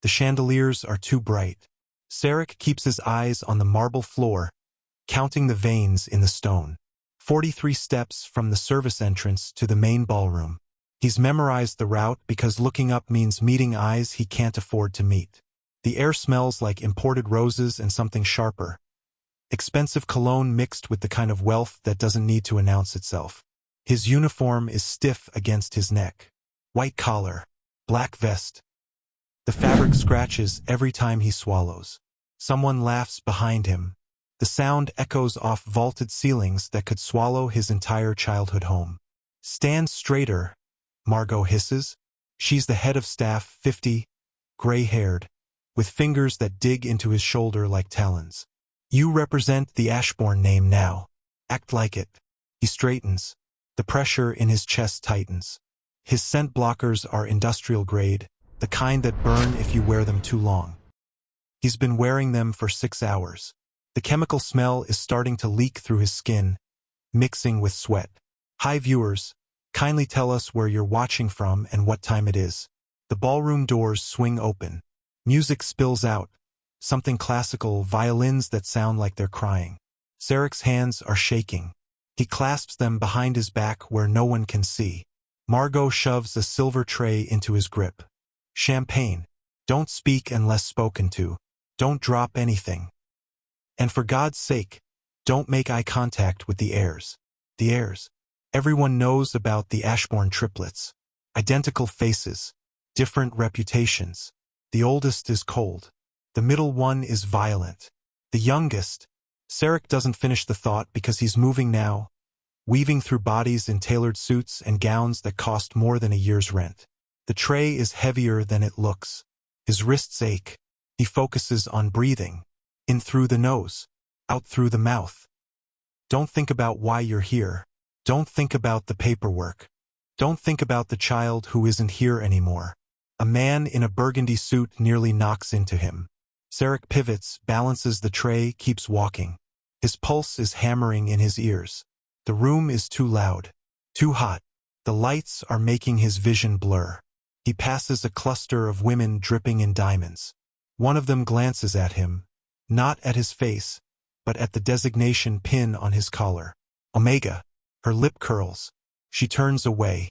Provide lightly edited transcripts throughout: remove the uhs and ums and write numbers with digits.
The chandeliers are too bright. Sarek keeps his eyes on the marble floor, counting the veins in the stone. 43 steps from the service entrance to the main ballroom. He's memorized the route because looking up means meeting eyes he can't afford to meet. The air smells like imported roses and something sharper. Expensive cologne mixed with the kind of wealth that doesn't need to announce itself. His uniform is stiff against his neck. White collar, black vest. The fabric scratches every time he swallows. Someone laughs behind him. The sound echoes off vaulted ceilings that could swallow his entire childhood home. Stand straighter, Margot hisses. She's the head of staff, 50, gray-haired, with fingers that dig into his shoulder like talons. You represent the Ashbourne name now. Act like it. He straightens. The pressure in his chest tightens. His scent blockers are industrial grade, the kind that burn if you wear them too long. He's been wearing them for 6 hours. The chemical smell is starting to leak through his skin, mixing with sweat. Hi viewers, kindly tell us where you're watching from and what time it is. The ballroom doors swing open. Music spills out. Something classical, violins that sound like they're crying. Sarek's hands are shaking. He clasps them behind his back where no one can see. Margot shoves a silver tray into his grip. Champagne. Don't speak unless spoken to. Don't drop anything. And for God's sake, don't make eye contact with the heirs. The heirs. Everyone knows about the Ashbourne triplets. Identical faces. Different reputations. The oldest is cold. The middle one is violent. The youngest. Sarek doesn't finish the thought because he's moving now, weaving through bodies in tailored suits and gowns that cost more than a year's rent. The tray is heavier than it looks. His wrists ache. He focuses on breathing. In through the nose. Out through the mouth. Don't think about why you're here. Don't think about the paperwork. Don't think about the child who isn't here anymore. A man in a burgundy suit nearly knocks into him. Sarek pivots, balances the tray, keeps walking. His pulse is hammering in his ears. The room is too loud. Too hot. The lights are making his vision blur. He passes a cluster of women dripping in diamonds. One of them glances at him, not at his face, but at the designation pin on his collar. Omega. Her lip curls. She turns away.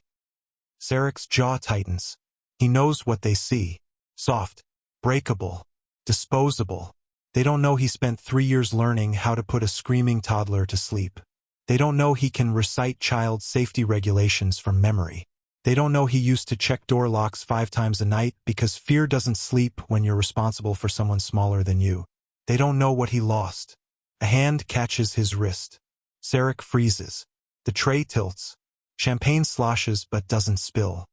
Sarek's jaw tightens. He knows what they see. Soft. Breakable. Disposable. They don't know he spent 3 years learning how to put a screaming toddler to sleep. They don't know he can recite child safety regulations from memory. They don't know he used to check door locks 5 times a night because fear doesn't sleep when you're responsible for someone smaller than you. They don't know what he lost. A hand catches his wrist. Sarek freezes. The tray tilts. Champagne sloshes but doesn't spill.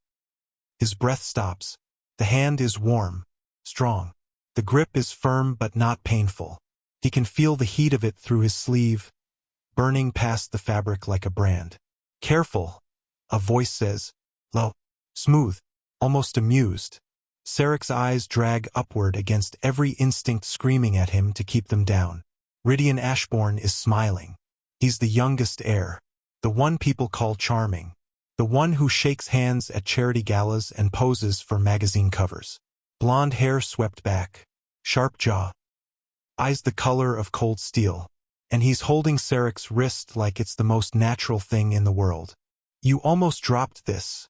His breath stops. The hand is warm. Strong. The grip is firm but not painful. He can feel the heat of it through his sleeve, burning past the fabric like a brand. Careful, a voice says. Low. Smooth. Almost amused. Sarek's eyes drag upward against every instinct screaming at him to keep them down. Rydian Ashbourne is smiling. He's the youngest heir. The one people call charming. The one who shakes hands at charity galas and poses for magazine covers. Blonde hair swept back. Sharp jaw. Eyes the color of cold steel. And he's holding Sarek's wrist like it's the most natural thing in the world. You almost dropped this,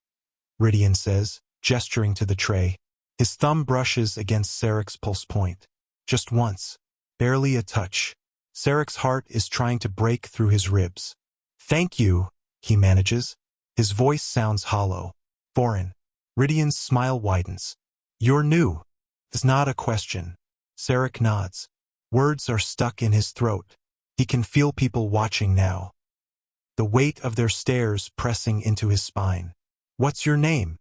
Rydian says, gesturing to the tray. His thumb brushes against Sarek's pulse point. Just once. Barely a touch. Sarek's heart is trying to break through his ribs. Thank you, he manages. His voice sounds hollow. Foreign. Rydian's smile widens. You're new. It's not a question. Sarek nods. Words are stuck in his throat. He can feel people watching now. The weight of their stares pressing into his spine. What's your name?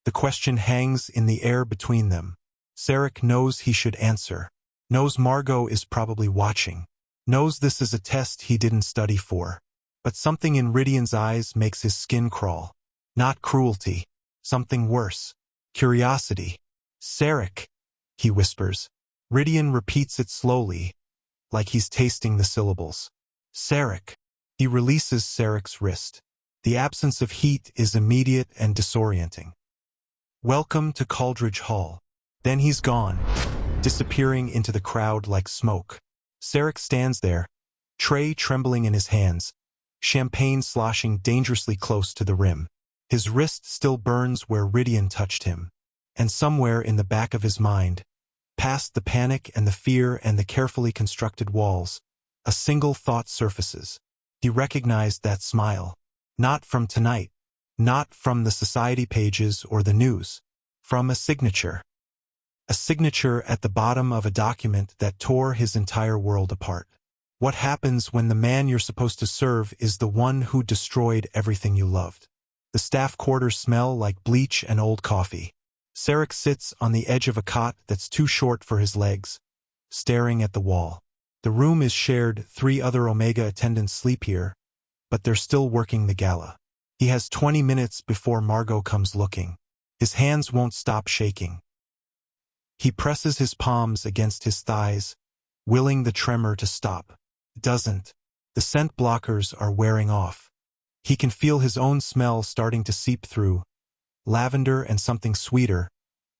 The question hangs in the air between them. Sarek knows he should answer. Knows Margot is probably watching. Knows this is a test he didn't study for. But something in Rydian's eyes makes his skin crawl. Not cruelty. Something worse. Curiosity. Sarek, he whispers. Rydian repeats it slowly, like he's tasting the syllables. Sarek. He releases Sarek's wrist. The absence of heat is immediate and disorienting. Welcome to Caldridge Hall. Then he's gone, disappearing into the crowd like smoke. Sarek stands there, tray trembling in his hands, champagne sloshing dangerously close to the rim. His wrist still burns where Rydian touched him. And somewhere in the back of his mind, past the panic and the fear and the carefully constructed walls, a single thought surfaces. He recognized that smile. Not from tonight. Not from the society pages or the news. From a signature. A signature at the bottom of a document that tore his entire world apart. What happens when the man you're supposed to serve is the one who destroyed everything you loved? The staff quarters smell like bleach and old coffee. Sarek sits on the edge of a cot that's too short for his legs, staring at the wall. The room is shared, 3 other Omega attendants sleep here, but they're still working the gala. He has 20 minutes before Margot comes looking. His hands won't stop shaking. He presses his palms against his thighs, willing the tremor to stop. It doesn't. The scent blockers are wearing off. He can feel his own smell starting to seep through. Lavender and something sweeter,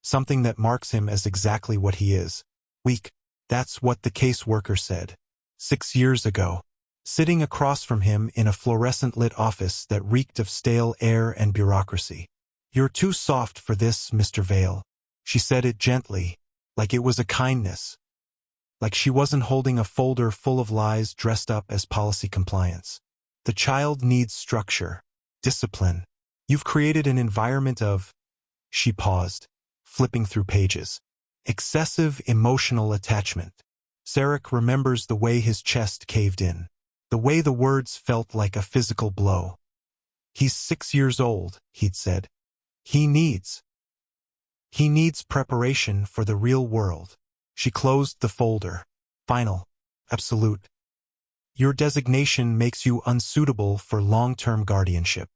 something that marks him as exactly what he is. Weak. That's what the caseworker said. 6 years ago. Sitting across from him in a fluorescent-lit office that reeked of stale air and bureaucracy. "You're too soft for this, Mr. Vale." She said it gently, like it was a kindness. Like she wasn't holding a folder full of lies dressed up as policy compliance. "The child needs structure, discipline. You've created an environment of..." She paused, flipping through pages. "Excessive emotional attachment." Sarek remembers the way his chest caved in. The way the words felt like a physical blow. "He's 6 years old," he'd said. He needs preparation for the real world." She closed the folder. "Final. Absolute. Your designation makes you unsuitable for long-term guardianship.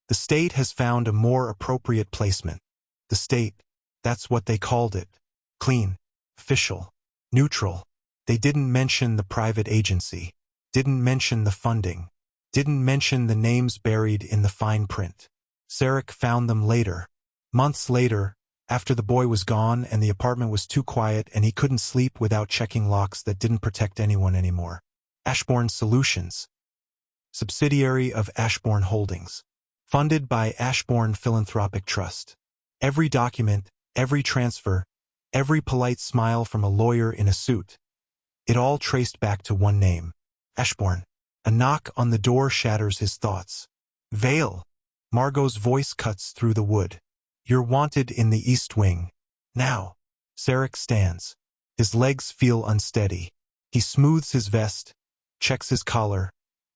The state has found a more appropriate placement." The state, that's what they called it. Clean. Official. Neutral. They didn't mention the private agency. Didn't mention the funding. Didn't mention the names buried in the fine print. Sarek found them later. Months later, after the boy was gone and the apartment was too quiet and he couldn't sleep without checking locks that didn't protect anyone anymore. Ashbourne Solutions. Subsidiary of Ashbourne Holdings. Funded by Ashbourne Philanthropic Trust. Every document, every transfer, every polite smile from a lawyer in a suit. It all traced back to one name. Ashbourne. A knock on the door shatters his thoughts. "Vale." Margot's voice cuts through the wood. "You're wanted in the East Wing. Now." Sarek stands. His legs feel unsteady. He smooths his vest, checks his collar,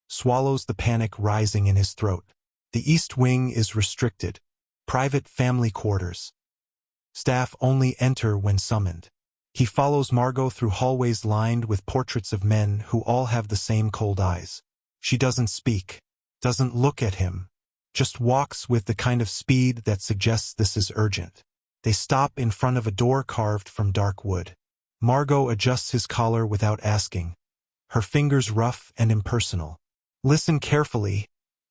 swallows the panic rising in his throat. The East Wing is restricted. Private family quarters. Staff only enter when summoned. He follows Margot through hallways lined with portraits of men who all have the same cold eyes. She doesn't speak, doesn't look at him, just walks with the kind of speed that suggests this is urgent. They stop in front of a door carved from dark wood. Margot adjusts his collar without asking, her fingers rough and impersonal. "Listen carefully,"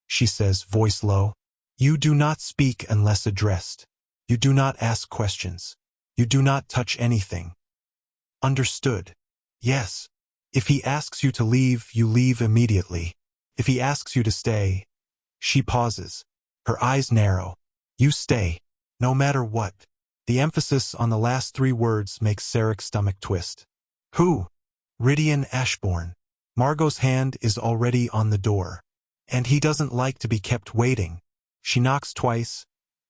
she says, voice low. "You do not speak unless addressed. You do not ask questions. You do not touch anything. Understood?" "Yes." "If he asks you to leave, you leave immediately. If he asks you to stay..." She pauses. Her eyes narrow. "You stay. No matter what." The emphasis on the last 3 words makes Sarek's stomach twist. "Who?" "Rydian Ashbourne." Margot's hand is already on the door. And he doesn't like to be kept waiting. She knocks twice,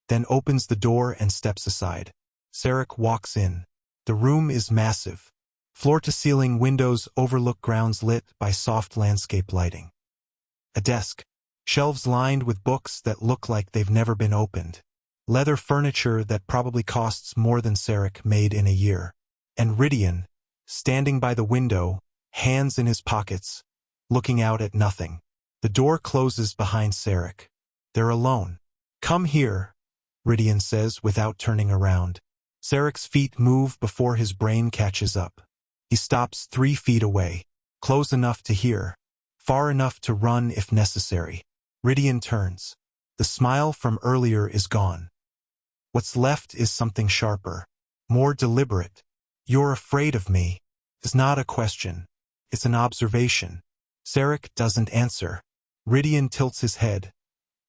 then opens the door and steps aside. Sarek walks in. The room is massive. Floor-to-ceiling windows overlook grounds lit by soft landscape lighting. A desk. Shelves lined with books that look like they've never been opened. Leather furniture that probably costs more than Sarek made in a year. And Rydian, standing by the window, hands in his pockets, looking out at nothing. The door closes behind Sarek. They're alone. "Come here," Rydian says without turning around. Sarek's feet move before his brain catches up. He stops 3 feet away, close enough to hear, far enough to run if necessary. Rydian turns. The smile from earlier is gone. What's left is something sharper. more deliberate. You're afraid of me. It's not a question. It's an observation. Sarek doesn't answer. Rydian tilts his head,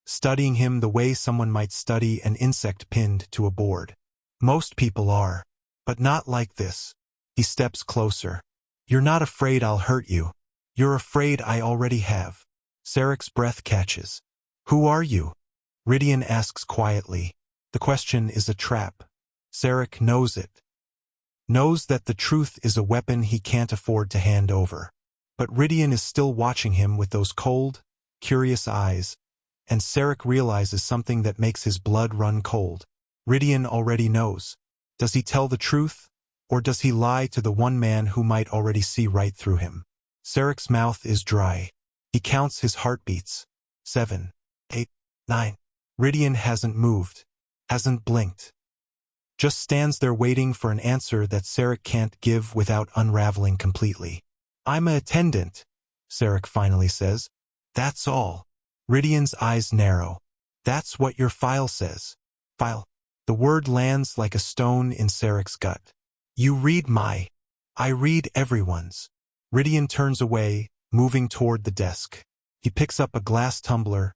studying him the way someone might study an insect pinned to a board. Most people are, but not like this. He steps closer. You're not afraid I'll hurt you. You're afraid I already have. Sarek's breath catches. Who are you? Rydian asks quietly. The question is a trap. Sarek knows it. Knows that the truth is a weapon he can't afford to hand over. But Rydian is still watching him with those cold, curious eyes, and Sarek realizes something that makes his blood run cold. Rydian already knows. Does he tell the truth, or does he lie to the one man who might already see right through him? Sarek's mouth is dry. He counts his heartbeats. 7, 8, 9. Rydian hasn't moved, hasn't blinked. Just stands there waiting for an answer that Sarek can't give without unraveling completely. I'm an attendant, Sarek finally says. That's all. Rydian's eyes narrow. That's what your file says. File. The word lands like a stone in Sarek's gut. You read my. I read everyone's. Rydian turns away, moving toward the desk. He picks up a glass tumbler,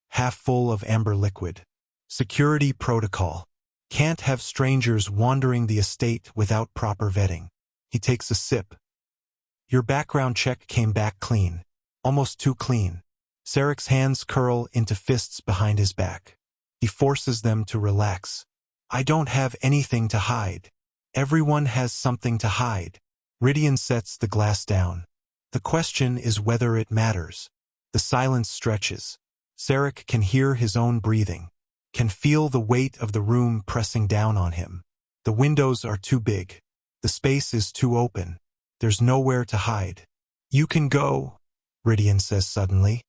half full of amber liquid. Security protocol. Can't have strangers wandering the estate without proper vetting. He takes a sip. Your background check came back clean. Almost too clean. Sarek's hands curl into fists behind his back. He forces them to relax. I don't have anything to hide. Everyone has something to hide. Rydian sets the glass down. The question is whether it matters. The silence stretches. Sarek can hear his own breathing. Can feel the weight of the room pressing down on him. The windows are too big. The space is too open. There's nowhere to hide. You can go, Rydian says suddenly.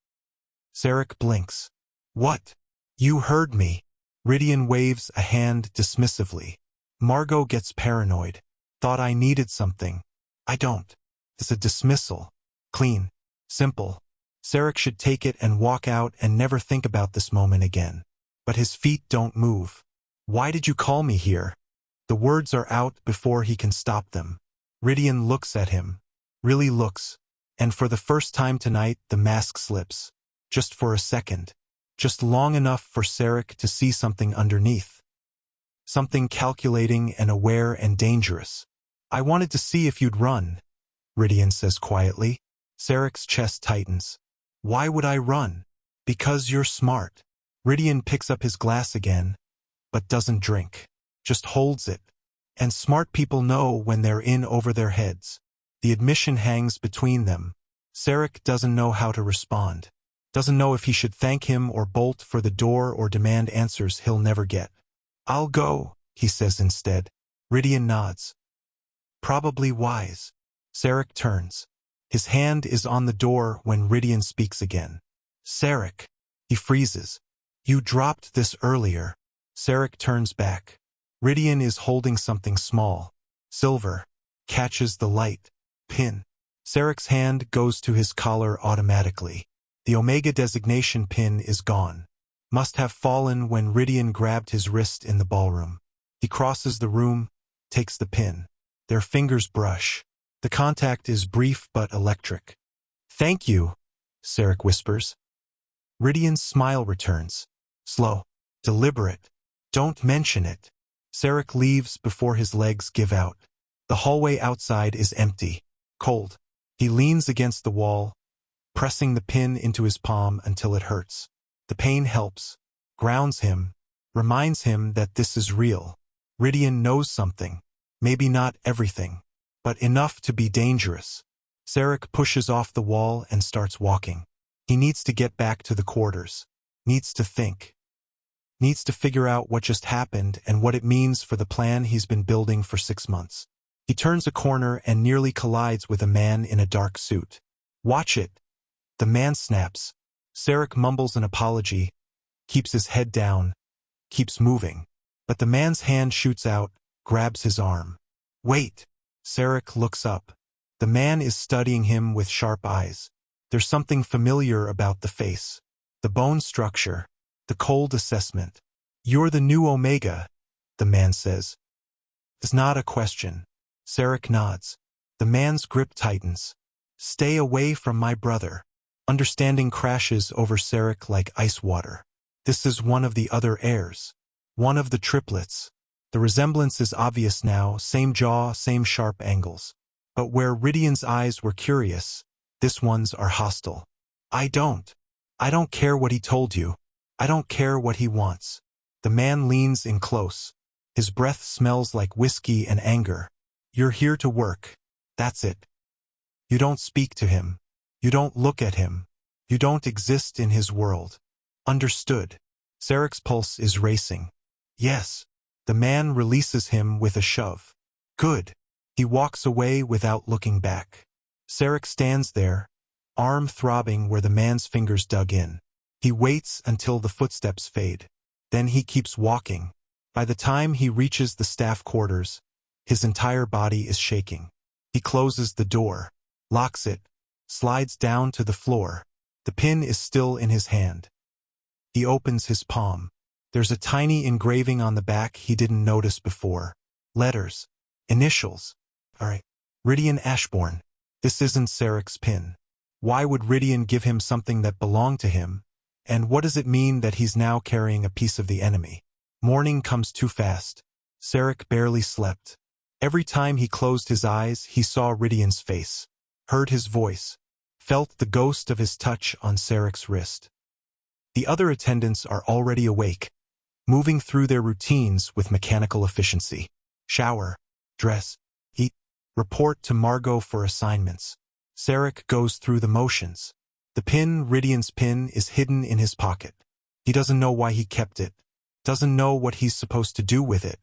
Sarek blinks. What? You heard me. Rydian waves a hand dismissively. Margot gets paranoid. Thought I needed something. I don't. It's a dismissal. Clean. Simple. Sarek should take it and walk out and never think about this moment again. But his feet don't move. Why did you call me here? The words are out before he can stop them. Rydian looks at him. Really looks. And for the first time tonight, the mask slips. Just for a second. Just long enough for Sarek to see something underneath. Something calculating and aware and dangerous. I wanted to see if you'd run, Rydian says quietly. Sarek's chest tightens. Why would I run? Because you're smart. Rydian picks up his glass again, but doesn't drink. Just holds it. And smart people know when they're in over their heads. The admission hangs between them. Sarek doesn't know how to respond. Doesn't know if he should thank him or bolt for the door or demand answers he'll never get. I'll go, he says instead. Rydian nods. Probably wise. Sarek turns. His hand is on the door when Rydian speaks again. Sarek. He freezes. You dropped this earlier. Sarek turns back. Rydian is holding something small. Silver. Catches the light. Pin. Sarek's hand goes to his collar automatically. The Omega designation pin is gone. Must have fallen when Rydian grabbed his wrist in the ballroom. He crosses the room, takes the pin. Their fingers brush. The contact is brief but electric. Thank you, Sarek whispers. Rydian's smile returns. Slow. Deliberate. Don't mention it. Sarek leaves before his legs give out. The hallway outside is empty. Cold. He leans against the wall, pressing the pin into his palm until it hurts. The pain helps, grounds him, reminds him that this is real. Rydian knows something. Maybe not everything, but enough to be dangerous. Sarek pushes off the wall and starts walking. He needs to get back to the quarters. Needs to think. Needs to figure out what just happened and what it means for the plan he's been building for 6 months. He turns a corner and nearly collides with a man in a dark suit. Watch it. The man snaps. Sarek mumbles an apology, keeps his head down, keeps moving. But the man's hand shoots out, grabs his arm. Wait. Sarek looks up. The man is studying him with sharp eyes. There's something familiar about the face. The bone structure. The cold assessment. You're the new Omega, the man says. It's not a question. Sarek nods. The man's grip tightens. Stay away from my brother. Understanding crashes over Sarek like ice water. This is one of the other heirs. One of the triplets. The resemblance is obvious now, same jaw, same sharp angles. But where Rydian's eyes were curious, this one's are hostile. I don't care what he told you. I don't care what he wants. The man leans in close. His breath smells like whiskey and anger. You're here to work. That's it. You don't speak to him. You don't look at him. You don't exist in his world. Understood. Sarek's pulse is racing. Yes. The man releases him with a shove. Good. He walks away without looking back. Sarek stands there, arm throbbing where the man's fingers dug in. He waits until the footsteps fade. Then he keeps walking. By the time he reaches the staff quarters, his entire body is shaking. He closes the door, locks it, slides down to the floor. The pin is still in his hand. He opens his palm. There's a tiny engraving on the back he didn't notice before. Letters. Initials. Alright. Rydian Ashbourne. This isn't Sarek's pin. Why would Rydian give him something that belonged to him? And what does it mean that he's now carrying a piece of the enemy? Morning comes too fast. Sarek barely slept. Every time he closed his eyes, he saw Rydian's face, heard his voice, felt the ghost of his touch on Sarek's wrist. The other attendants are already awake, moving through their routines with mechanical efficiency. Shower, dress, eat, report to Margot for assignments. Sarek goes through the motions. The pin, Rydian's pin, is hidden in his pocket. He doesn't know why he kept it, doesn't know what he's supposed to do with it.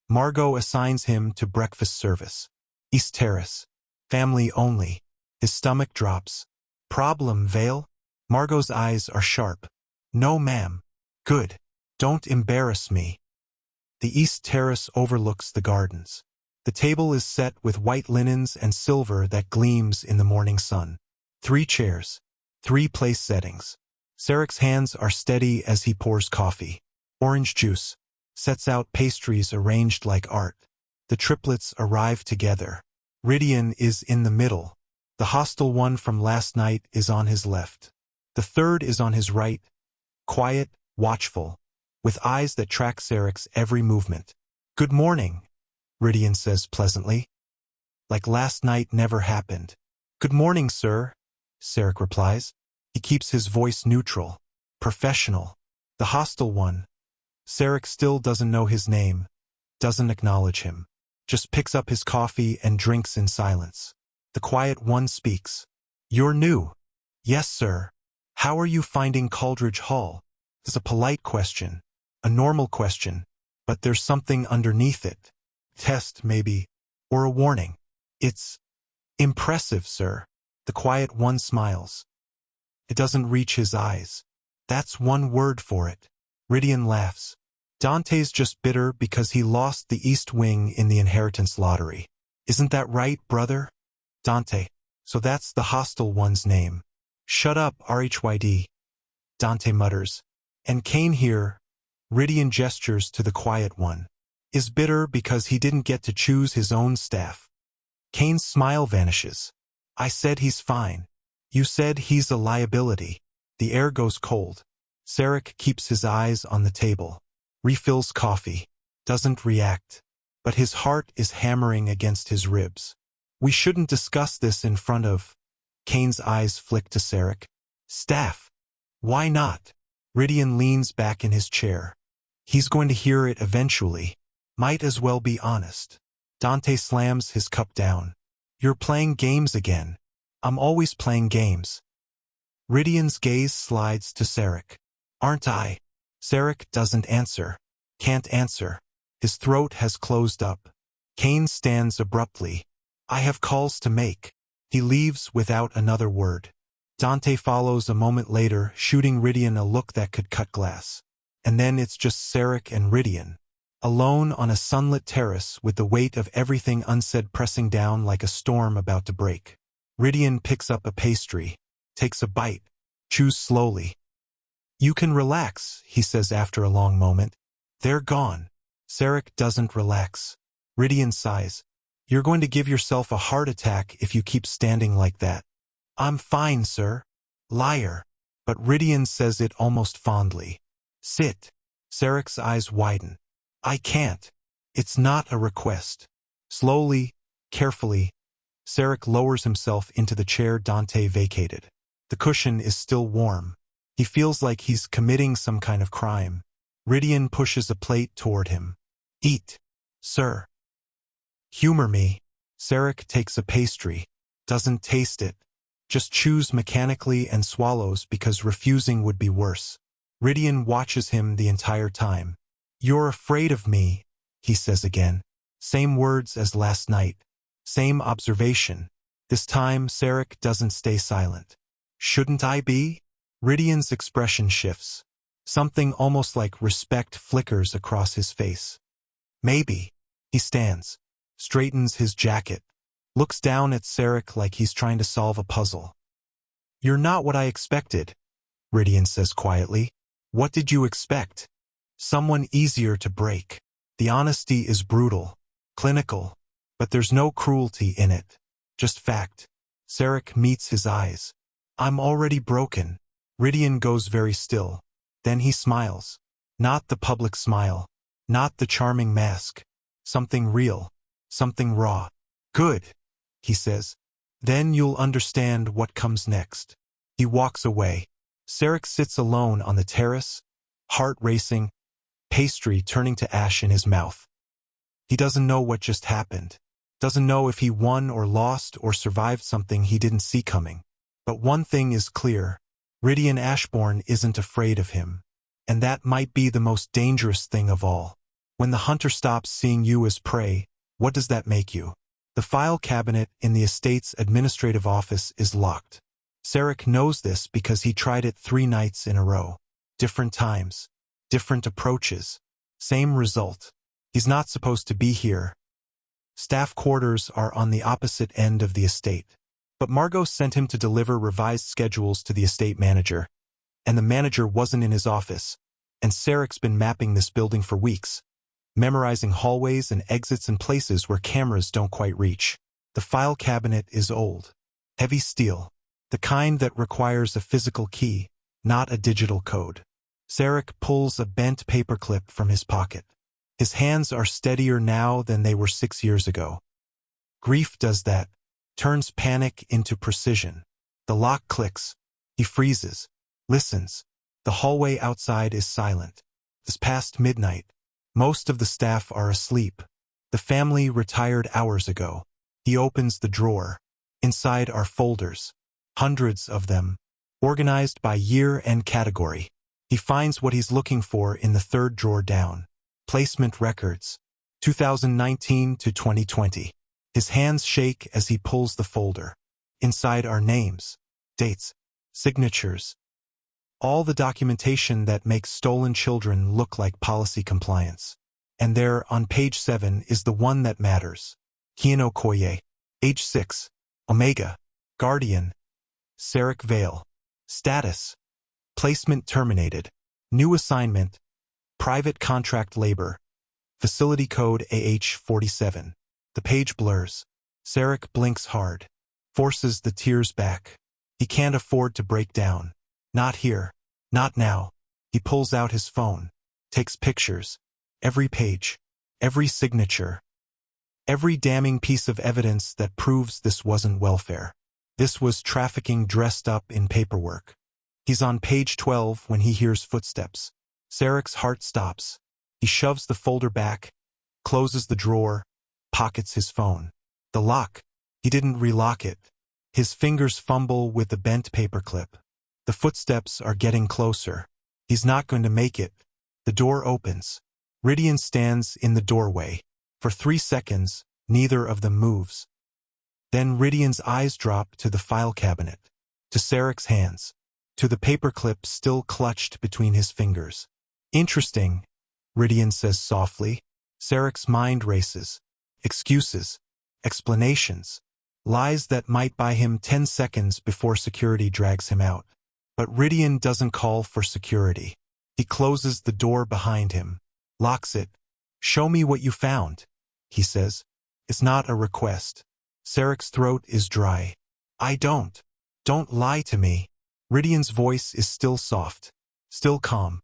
Margot assigns him to breakfast service. East Terrace. Family only. His stomach drops. Problem, Vale? Margot's eyes are sharp. No, ma'am. Good. Don't embarrass me. The East Terrace overlooks the gardens. The table is set with white linens and silver that gleams in the morning sun. 3 chairs. 3 place settings. Sarek's hands are steady as he pours coffee. Orange juice. Sets out pastries arranged like art. The triplets arrive together. Rydian is in the middle. The hostile one from last night is on his left. The third is on his right, quiet, watchful, with eyes that track Sarek's every movement. Good morning, Rydian says pleasantly. Like last night never happened. Good morning, sir, Sarek replies. He keeps his voice neutral, professional. The hostile one. Sarek still doesn't know his name, doesn't acknowledge him, just picks up his coffee and drinks in silence. The quiet one speaks. You're new. Yes, sir. How are you finding Coldridge Hall? It's a polite question, a normal question, but there's something underneath it. Test, maybe, or a warning. It's impressive, sir. The quiet one smiles. It doesn't reach his eyes. That's one word for it. Rydian laughs. Dante's just bitter because he lost the East Wing in the inheritance lottery. Isn't that right, brother? Dante. So that's the hostile one's name. Shut up, RHYD. Dante mutters. And Cain here, Rydian gestures to the quiet one, is bitter because he didn't get to choose his own staff. Cain's smile vanishes. I said he's fine. You said he's a liability. The air goes cold. Sarek keeps his eyes on the table. Refills coffee. Doesn't react. But his heart is hammering against his ribs. We shouldn't discuss this in front of... Cain's eyes flick to Sarek. Staff. Why not? Rydian leans back in his chair. He's going to hear it eventually. Might as well be honest. Dante slams his cup down. You're playing games again. I'm always playing games. Rydian's gaze slides to Sarek. Aren't I? Sarek doesn't answer. Can't answer. His throat has closed up. Cain stands abruptly. I have calls to make. He leaves without another word. Dante follows a moment later, shooting Rydian a look that could cut glass. And then it's just Sarek and Rydian, alone on a sunlit terrace with the weight of everything unsaid pressing down like a storm about to break. Rydian picks up a pastry, takes a bite, chews slowly. You can relax, he says after a long moment. They're gone. Sarek doesn't relax. Rydian sighs. You're going to give yourself a heart attack if you keep standing like that. I'm fine, sir. Liar. But Rydian says it almost fondly. Sit. Sarek's eyes widen. I can't. It's not a request. Slowly, carefully, Sarek lowers himself into the chair Dante vacated. The cushion is still warm. He feels like he's committing some kind of crime. Rydian pushes a plate toward him. Eat, sir. Humor me. Sarek takes a pastry. Doesn't taste it. Just chews mechanically and swallows because refusing would be worse. Rydian watches him the entire time. You're afraid of me, he says again. Same words as last night. Same observation. This time, Sarek doesn't stay silent. Shouldn't I be? Rydian's expression shifts. Something almost like respect flickers across his face. Maybe. He stands, straightens his jacket, looks down at Sarek like he's trying to solve a puzzle. You're not what I expected, Rydian says quietly. What did you expect? Someone easier to break. The honesty is brutal, clinical, but there's no cruelty in it. Just fact. Sarek meets his eyes. I'm already broken. Rydian goes very still. Then he smiles. Not the public smile. Not the charming mask. Something real. Something raw. Good, he says. Then you'll understand what comes next. He walks away. Sarek sits alone on the terrace, heart racing, pastry turning to ash in his mouth. He doesn't know what just happened. Doesn't know if he won or lost or survived something he didn't see coming. But one thing is clear. Rydian Ashbourne isn't afraid of him. And that might be the most dangerous thing of all. When the hunter stops seeing you as prey, what does that make you? The file cabinet in the estate's administrative office is locked. Sarek knows this because he tried it 3 nights in a row. Different times. Different approaches. Same result. He's not supposed to be here. Staff quarters are on the opposite end of the estate. But Margot sent him to deliver revised schedules to the estate manager. And the manager wasn't in his office. And Sarek's been mapping this building for weeks. Memorizing hallways and exits and places where cameras don't quite reach. The file cabinet is old. Heavy steel. The kind that requires a physical key, not a digital code. Sarek pulls a bent paperclip from his pocket. His hands are steadier now than they were 6 years ago. Grief does that. Turns panic into precision. The lock clicks. He freezes. Listens. The hallway outside is silent. It's past midnight. Most of the staff are asleep. The family retired hours ago. He opens the drawer. Inside are folders. Hundreds of them. Organized by year and category. He finds what he's looking for in the 3rd drawer down. Placement records. 2019 to 2020. His hands shake as he pulls the folder. Inside are names, dates, signatures. All the documentation that makes stolen children look like policy compliance. And there, on page 7, is the one that matters. Kiano Koye. Age 6. Omega. Guardian. Sarek Vale. Status. Placement terminated. New assignment. Private contract labor. Facility code AH47. The page blurs. Sarek blinks hard. Forces the tears back. He can't afford to break down. Not here. Not now. He pulls out his phone. Takes pictures. Every page. Every signature. Every damning piece of evidence that proves this wasn't welfare. This was trafficking dressed up in paperwork. He's on page 12 when he hears footsteps. Sarek's heart stops. He shoves the folder back, closes the drawer, pockets his phone. The lock. He didn't relock it. His fingers fumble with the bent paperclip. The footsteps are getting closer. He's not going to make it. The door opens. Rydian stands in the doorway. For 3 seconds, neither of them moves. Then Rydian's eyes drop to the file cabinet, to Sarek's hands, to the paperclip still clutched between his fingers. Interesting, Rydian says softly. Sarek's mind races. Excuses. Explanations. Lies that might buy him 10 seconds before security drags him out. But Rydian doesn't call for security. He closes the door behind him. Locks it. Show me what you found. he says. It's not a request. Sarek's throat is dry. I don't. Don't lie to me. Rydian's voice is still soft, still calm.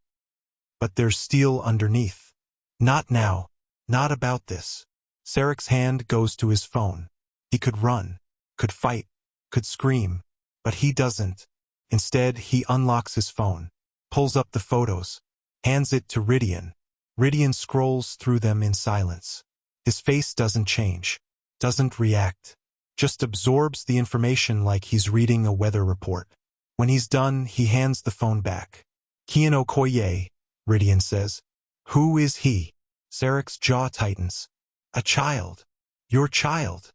But there's steel underneath. Not now. Not about this. Sarek's hand goes to his phone. He could run, could fight, could scream, but he doesn't. Instead, he unlocks his phone, pulls up the photos, hands it to Rydian. Rydian scrolls through them in silence. His face doesn't change, doesn't react, just absorbs the information like he's reading a weather report. When he's done, he hands the phone back. Kian Okoye, Rydian says. Who is he? Sarek's jaw tightens. A child. Your child.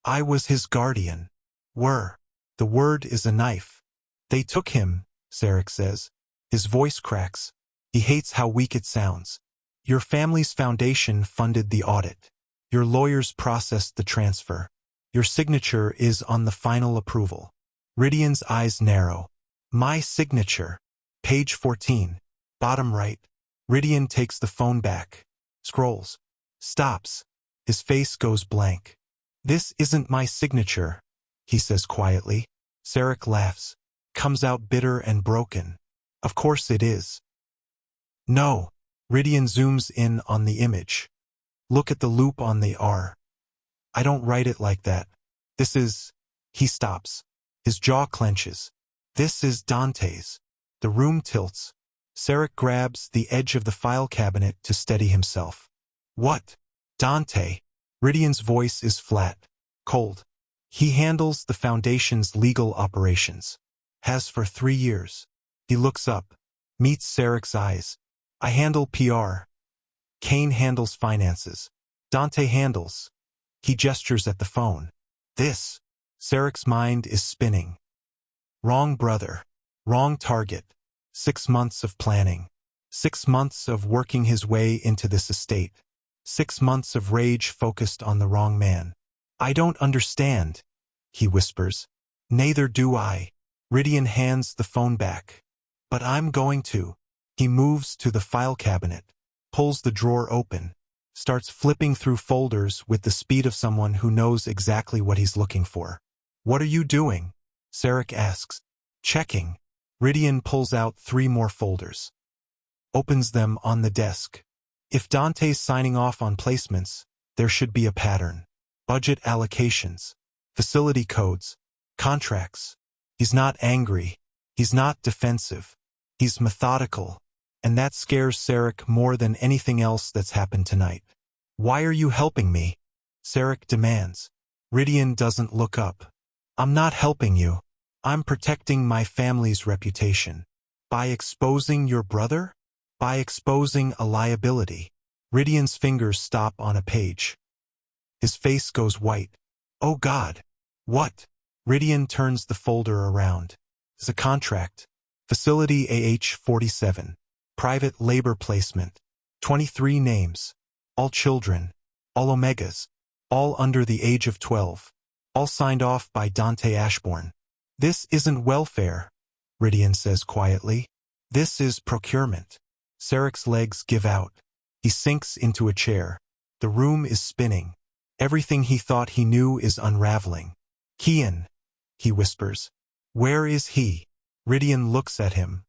I was his guardian. Were. The word is a knife. They took him, Sarek says. His voice cracks. He hates how weak it sounds. Your family's foundation funded the audit. Your lawyers processed the transfer. Your signature is on the final approval. Rydian's eyes narrow. My signature. Page 14. Bottom right. Rydian takes the phone back. Scrolls. Stops. His face goes blank. This isn't my signature, he says quietly. Sarek laughs. Comes out bitter and broken. Of course it is. No. Rydian zooms in on the image. Look at the loop on the R. I don't write it like that. This is... He stops. His jaw clenches. This is Dante's. The room tilts. Sarek grabs the edge of the file cabinet to steady himself. What? Dante. Rydian's voice is flat, cold. He handles the Foundation's legal operations. Has for 3 years. He looks up, meets Sarek's eyes. I handle PR. Cain handles finances. Dante handles. He gestures at the phone. This. Sarek's mind is spinning. Wrong brother. Wrong target. 6 months of planning. 6 months of working his way into this estate. 6 months of rage focused on the wrong man. I don't understand, he whispers. Neither do I. Rydian hands the phone back. But I'm going to. He moves to the file cabinet, pulls the drawer open, starts flipping through folders with the speed of someone who knows exactly what he's looking for. What are you doing? Sarek asks. Checking. Rydian pulls out 3 more folders. Opens them on the desk. If Dante's signing off on placements, there should be a pattern. Budget allocations. Facility codes. Contracts. He's not angry. He's not defensive. He's methodical. And that scares Sarek more than anything else that's happened tonight. Why are you helping me? Sarek demands. Rydian doesn't look up. I'm not helping you. I'm protecting my family's reputation. By exposing your brother? By exposing a liability. Rydian's fingers stop on a page. His face goes white. Oh God. What? Rydian turns the folder around. It's a contract. Facility AH-47. Private labor placement. 23 names. All children. All Omegas. All under the age of 12. All signed off by Dante Ashbourne. This isn't welfare, Rydian says quietly. This is procurement. Sarek's legs give out. He sinks into a chair. The room is spinning. Everything he thought he knew is unraveling. Kian, he whispers. Where is he? Rydian looks at him.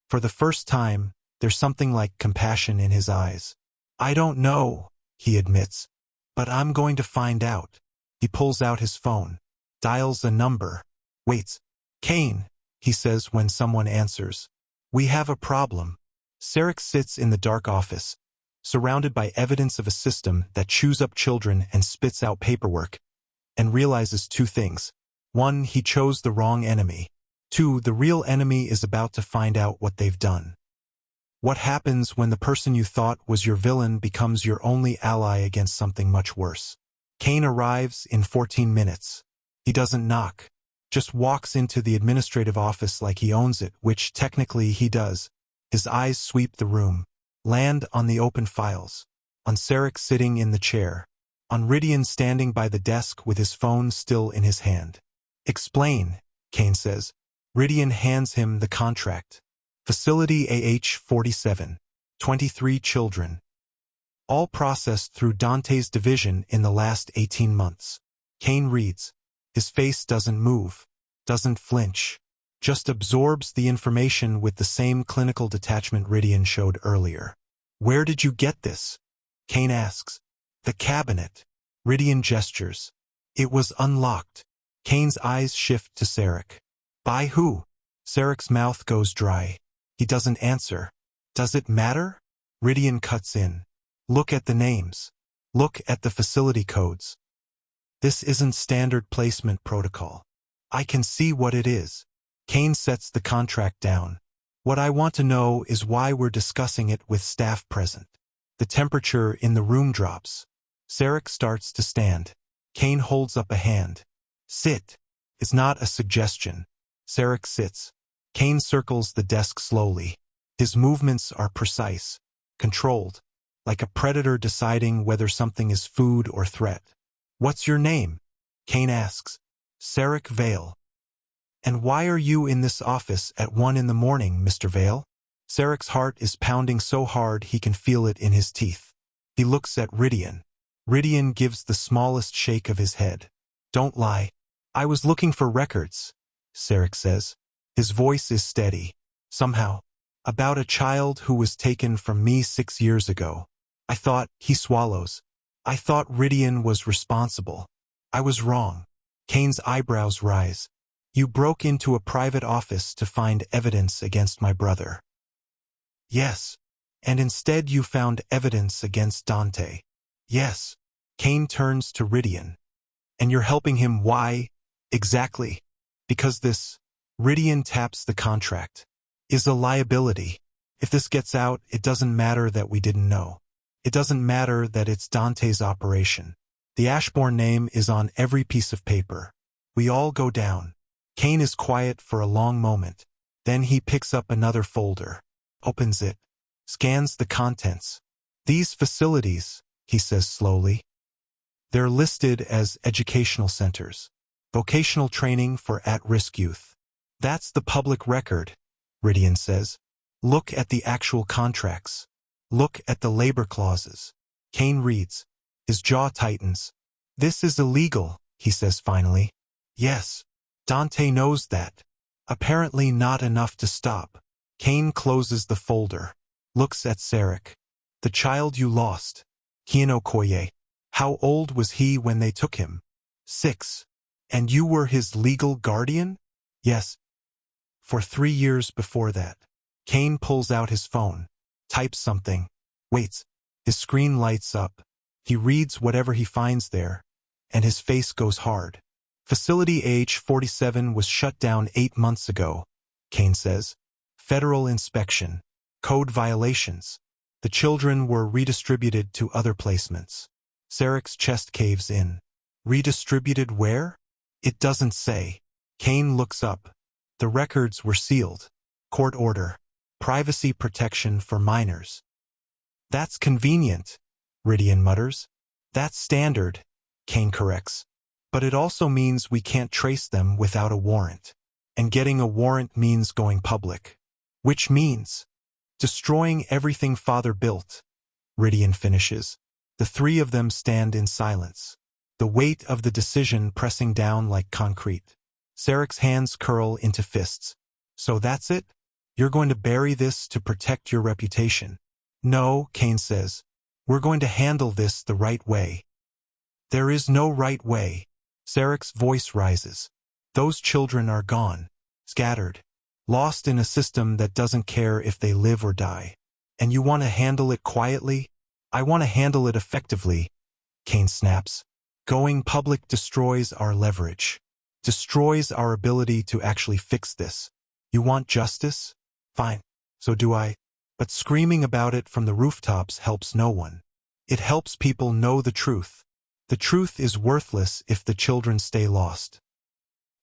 For the first time, there's something like compassion in his eyes. I don't know, he admits. But I'm going to find out. He pulls out his phone. Dials a number. Waits. Cain, he says when someone answers. We have a problem. Sarek sits in the dark office, surrounded by evidence of a system that chews up children and spits out paperwork, and realizes 2 things. 1, he chose the wrong enemy. 2, the real enemy is about to find out what they've done. What happens when the person you thought was your villain becomes your only ally against something much worse? Cain arrives in 14 minutes. He doesn't knock, just walks into the administrative office like he owns it, which technically he does. His eyes sweep the room, land on the open files, on Sarek sitting in the chair, on Rydian standing by the desk with his phone still in his hand. Explain, Cain says. Rydian hands him the contract. Facility AH-47. 23 children. all processed through Dante's division in the last 18 months. Cael reads. His face doesn't move, doesn't flinch, just absorbs the information with the same clinical detachment Ridian showed earlier. Where did you get this? Cael asks. The cabinet. Ridian gestures. It was unlocked. Cael's eyes shift to Sarek. By who? Sarek's mouth goes dry. He doesn't answer. Does it matter? Ridian cuts in. Look at the names. Look at the facility codes. This isn't standard placement protocol. I can see what it is. Cael sets the contract down. What I want to know is why we're discussing it with staff present. The temperature in the room drops. Sarek starts to stand. Cael holds up a hand. Sit. It's not a suggestion. Sarek sits. Cael circles the desk slowly. His movements are precise, controlled, like a predator deciding whether something is food or threat. What's your name? Cael asks. Sarek Vale. And why are you in this office at 1 in the morning, Mr. Vale? Sarek's heart is pounding so hard he can feel it in his teeth. He looks at Ridian. Ridian gives the smallest shake of his head. Don't lie. I was looking for records, Sarek says. His voice is steady. Somehow. About a child who was taken from me 6 years ago. I thought, he swallows. I thought Ridian was responsible. I was wrong. Cael's eyebrows rise. You broke into a private office to find evidence against my brother. Yes. And instead you found evidence against Dante. Yes. Cael turns to Ridian. And you're helping him why? Exactly. Because this, Ridian taps the contract, is a liability. If this gets out, it doesn't matter that we didn't know. It doesn't matter that it's Dante's operation. The Ashbourne name is on every piece of paper. We all go down. Cael is quiet for a long moment. Then he picks up another folder, opens it, scans the contents. These facilities, he says slowly, they're listed as educational centers. Vocational training for at-risk youth. That's the public record, Ridian says. Look at the actual contracts. Look at the labor clauses. Cael reads. His jaw tightens. This is illegal, he says finally. Yes. Dante knows that. Apparently not enough to stop. Cael closes the folder. Looks at Sarek. The child you lost. Kian Okoye. How old was he when they took him? 6. And you were his legal guardian? Yes. For 3 years before that. Cael pulls out his phone. Types something. Waits. His screen lights up. He reads whatever he finds there. And his face goes hard. Facility H47 was shut down 8 months ago, Cael says. Federal inspection. Code violations. The children were redistributed to other placements. Sarek's chest caves in. Redistributed where? It doesn't say. Cael looks up. The records were sealed. Court order. Privacy protection for minors. That's convenient, Ridian mutters. That's standard, Cael corrects. But it also means we can't trace them without a warrant. And getting a warrant means going public. Which means destroying everything father built, Ridian finishes. The 3 of them stand in silence. The weight of the decision pressing down like concrete. Sarek's hands curl into fists. So that's it? You're going to bury this to protect your reputation? No, Cael says. We're going to handle this the right way. There is no right way. Sarek's voice rises. Those children are gone. Scattered. Lost in a system that doesn't care if they live or die. And you want to handle it quietly? I want to handle it effectively. Cael snaps. Going public destroys our leverage. Destroys our ability to actually fix this. You want justice? Fine. So do I. But screaming about it from the rooftops helps no one. It helps people know the truth. The truth is worthless if the children stay lost.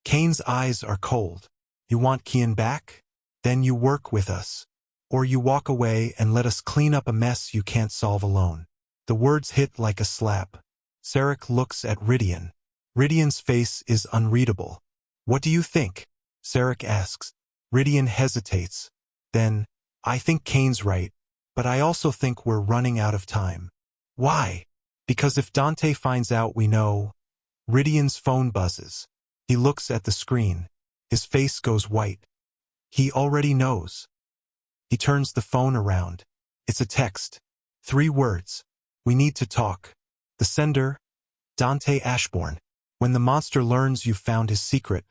Cael's eyes are cold. You want Kian back? Then you work with us. Or you walk away and let us clean up a mess you can't solve alone. The words hit like a slap. Sarek looks at Ridian. Ridian's face is unreadable. What do you think? Sarek asks. Ridian hesitates. Then, I think Cael's right, but I also think we're running out of time. Why? Because if Dante finds out we know... Rydian's phone buzzes. He looks at the screen. His face goes white. He already knows. He turns the phone around. It's a text. 3 words. We need to talk. The sender, Dante Ashbourne. When the monster learns you've found his secret,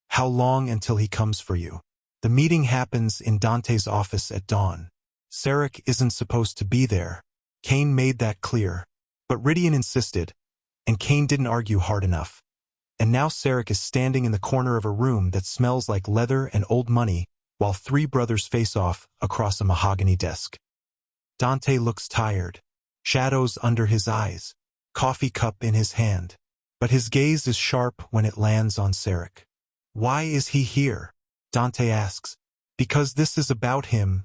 how long until he comes for you? The meeting happens in Dante's office at dawn. Sarek isn't supposed to be there. Cain made that clear. But Rydian insisted, and Cain didn't argue hard enough. And now Sarek is standing in the corner of a room that smells like leather and old money, while 3 brothers face off across a mahogany desk. Dante looks tired. Shadows under his eyes. Coffee cup in his hand. But his gaze is sharp when it lands on Sarek. Why is he here? Dante asks. Because this is about him,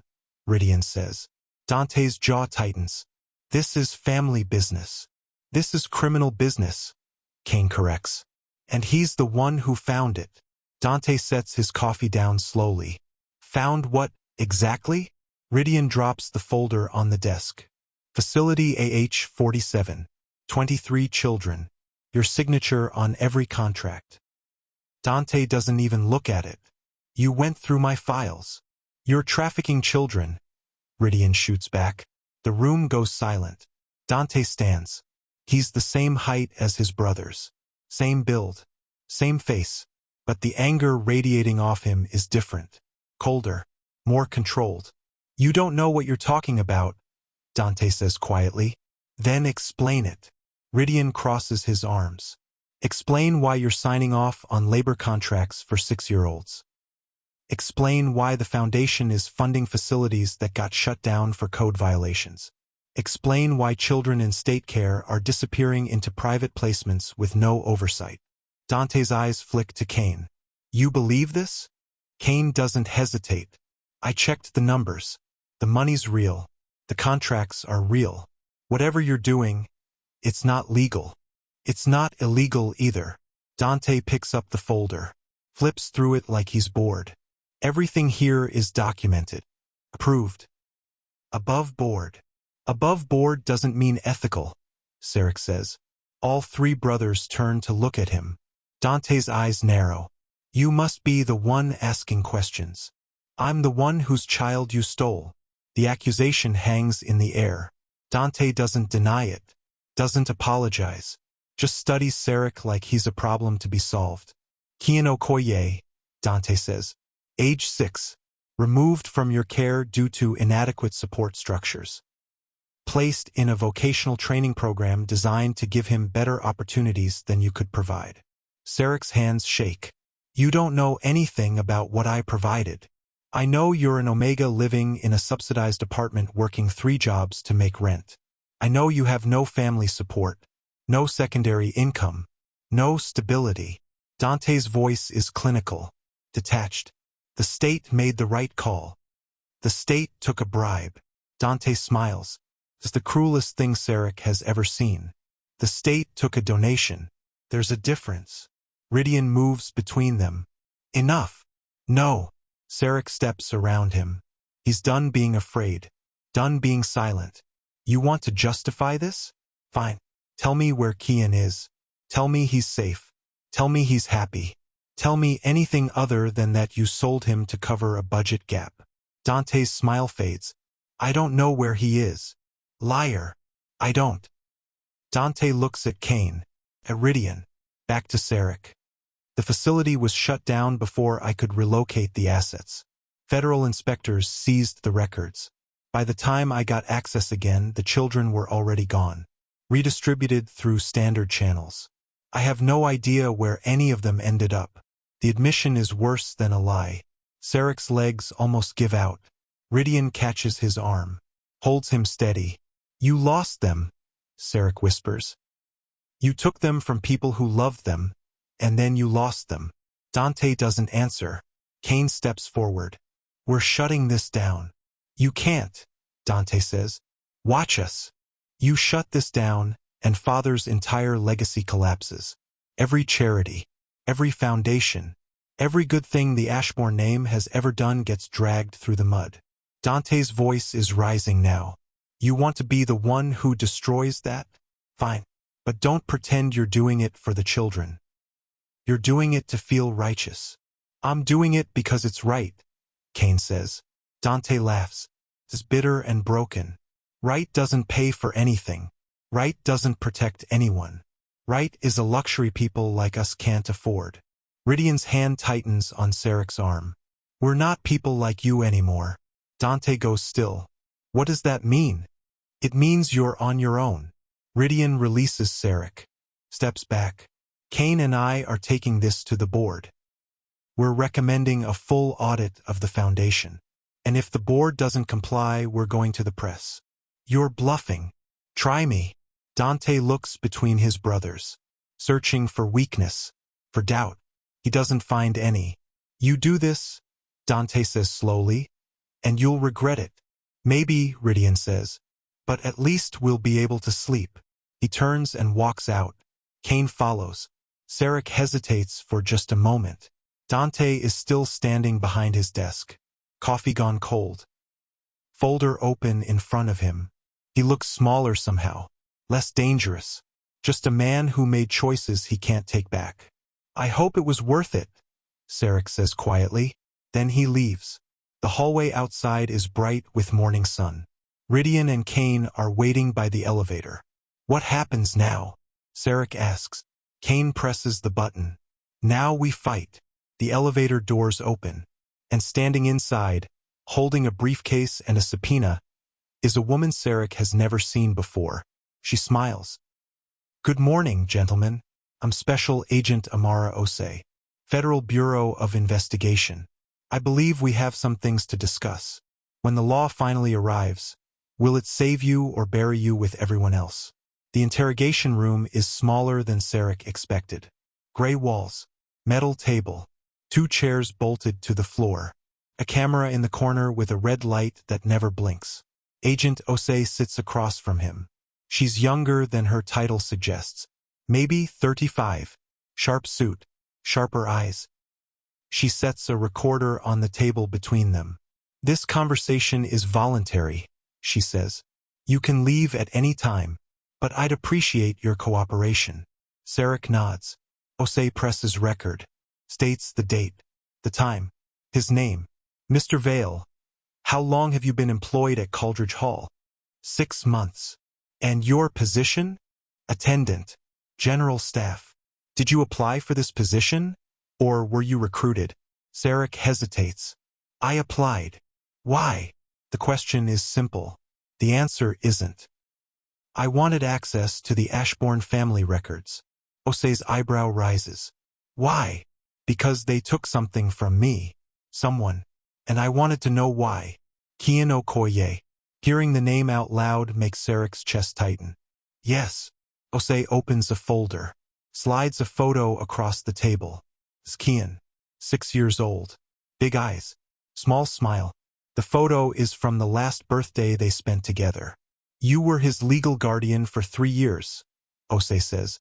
Rydian says. Dante's jaw tightens. This is family business. This is criminal business, Cain corrects. And he's the one who found it. Dante sets his coffee down slowly. Found what, exactly? Rydian drops the folder on the desk. Facility AH-47. 23 children. Your signature on every contract. Dante doesn't even look at it. You went through my files. You're trafficking children. Rydian shoots back. The room goes silent. Dante stands. He's the same height as his brothers. Same build. Same face. But the anger radiating off him is different. Colder. More controlled. You don't know what you're talking about, Dante says quietly. Then explain it. Rydian crosses his arms. Explain why you're signing off on labor contracts for 6-year-olds. Explain why the Foundation is funding facilities that got shut down for code violations. Explain why children in state care are disappearing into private placements with no oversight. Dante's eyes flick to Cain. You believe this? Cain doesn't hesitate. I checked the numbers. The money's real. The contracts are real. Whatever you're doing, it's not legal. It's not illegal either. Dante picks up the folder. Flips through it like he's bored. Everything here is documented. Approved. Above board. Above board doesn't mean ethical, Sarek says. All 3 brothers turn to look at him. Dante's eyes narrow. You must be the one asking questions. I'm the one whose child you stole. The accusation hangs in the air. Dante doesn't deny it. Doesn't apologize. Just studies Sarek like he's a problem to be solved. Kian Okoye, Dante says. Age 6. Removed from your care due to inadequate support structures. Placed in a vocational training program designed to give him better opportunities than you could provide. Sarek's hands shake. You don't know anything about what I provided. I know you're an Omega living in a subsidized apartment working 3 jobs to make rent. I know you have no family support, no secondary income, no stability. Dante's voice is clinical, detached. The state made the right call. The state took a bribe. Dante smiles. It's the cruelest thing Sarek has ever seen. The state took a donation. There's a difference. Rydian moves between them. Enough. No. Sarek steps around him. He's done being afraid. Done being silent. You want to justify this? Fine. Tell me where Kian is. Tell me he's safe. Tell me he's happy. Tell me anything other than that you sold him to cover a budget gap. Dante's smile fades. I don't know where he is. Liar. I don't. Dante looks at Cain, at Rydian, back to Sarek. The facility was shut down before I could relocate the assets. Federal inspectors seized the records. By the time I got access again, the children were already gone, redistributed through standard channels. I have no idea where any of them ended up. The admission is worse than a lie. Sarek's legs almost give out. Rydian catches his arm, holds him steady. You lost them, Sarek whispers. You took them from people who loved them, and then you lost them. Dante doesn't answer. Cain steps forward. We're shutting this down. You can't, Dante says. Watch us. You shut this down, and Father's entire legacy collapses. Every charity, every foundation, every good thing the Ashbourne name has ever done gets dragged through the mud. Dante's voice is rising now. You want to be the one who destroys that? Fine. But don't pretend you're doing it for the children. You're doing it to feel righteous. I'm doing it because it's right, Cain says. Dante laughs. It's bitter and broken. Right doesn't pay for anything. Right doesn't protect anyone. Right is a luxury people like us can't afford. Rydian's hand tightens on Sarek's arm. We're not people like you anymore. Dante goes still. What does that mean? It means you're on your own. Rydian releases Sarek. Steps back. Cain and I are taking this to the board. We're recommending a full audit of the foundation. And if the board doesn't comply, we're going to the press. You're bluffing. Try me. Dante looks between his brothers, searching for weakness, for doubt. He doesn't find any. You do this, Dante says slowly, and you'll regret it. Maybe, Rydian says, but at least we'll be able to sleep. He turns and walks out. Cain follows. Sarek hesitates for just a moment. Dante is still standing behind his desk. Coffee gone cold. Folder open in front of him. He looks smaller somehow. Less dangerous. Just a man who made choices he can't take back. I hope it was worth it, Sarek says quietly. Then he leaves. The hallway outside is bright with morning sun. Rydian and Cain are waiting by the elevator. What happens now? Sarek asks. Cain presses the button. Now we fight. The elevator doors open. And standing inside, holding a briefcase and a subpoena, is a woman Sarek has never seen before. She smiles. Good morning, gentlemen. I'm Special Agent Amara Osei, Federal Bureau of Investigation. I believe we have some things to discuss. When the law finally arrives, will it save you or bury you with everyone else? The interrogation room is smaller than Sarek expected. Gray walls, metal table, 2 chairs bolted to the floor, a camera in the corner with a red light that never blinks. Agent Osei sits across from him. She's younger than her title suggests. Maybe 35. Sharp suit, sharper eyes. She sets a recorder on the table between them. This conversation is voluntary, she says. You can leave at any time, but I'd appreciate your cooperation. Sarek nods. Osei presses record. States the date, the time, his name. Mr. Vale, how long have you been employed at Coldridge Hall? 6 months. And your position? Attendant. General staff. Did you apply for this position? Or were you recruited? Sarek hesitates. I applied. Why? The question is simple. The answer isn't. I wanted access to the Ashbourne family records. Osei's eyebrow rises. Why? Because they took something from me. Someone. And I wanted to know why. Kian Okoye. Hearing the name out loud makes Sarek's chest tighten. Yes. Osei opens a folder. Slides a photo across the table. It's Kian. 6 years old. Big eyes. Small smile. The photo is from the last birthday they spent together. You were his legal guardian for 3 years, Osei says.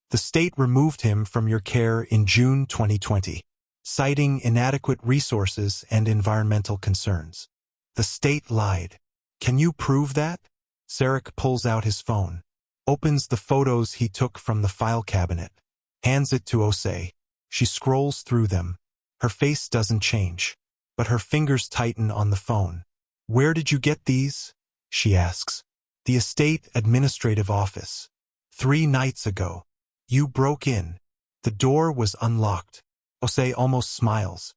The state removed him from your care in June 2020, citing inadequate resources and environmental concerns. The state lied. Can you prove that? Sarek pulls out his phone, opens the photos he took from the file cabinet, hands it to Osei. She scrolls through them. Her face doesn't change, but her fingers tighten on the phone. Where did you get these? She asks. The estate administrative office. 3 nights ago. You broke in. The door was unlocked. Osei almost smiles.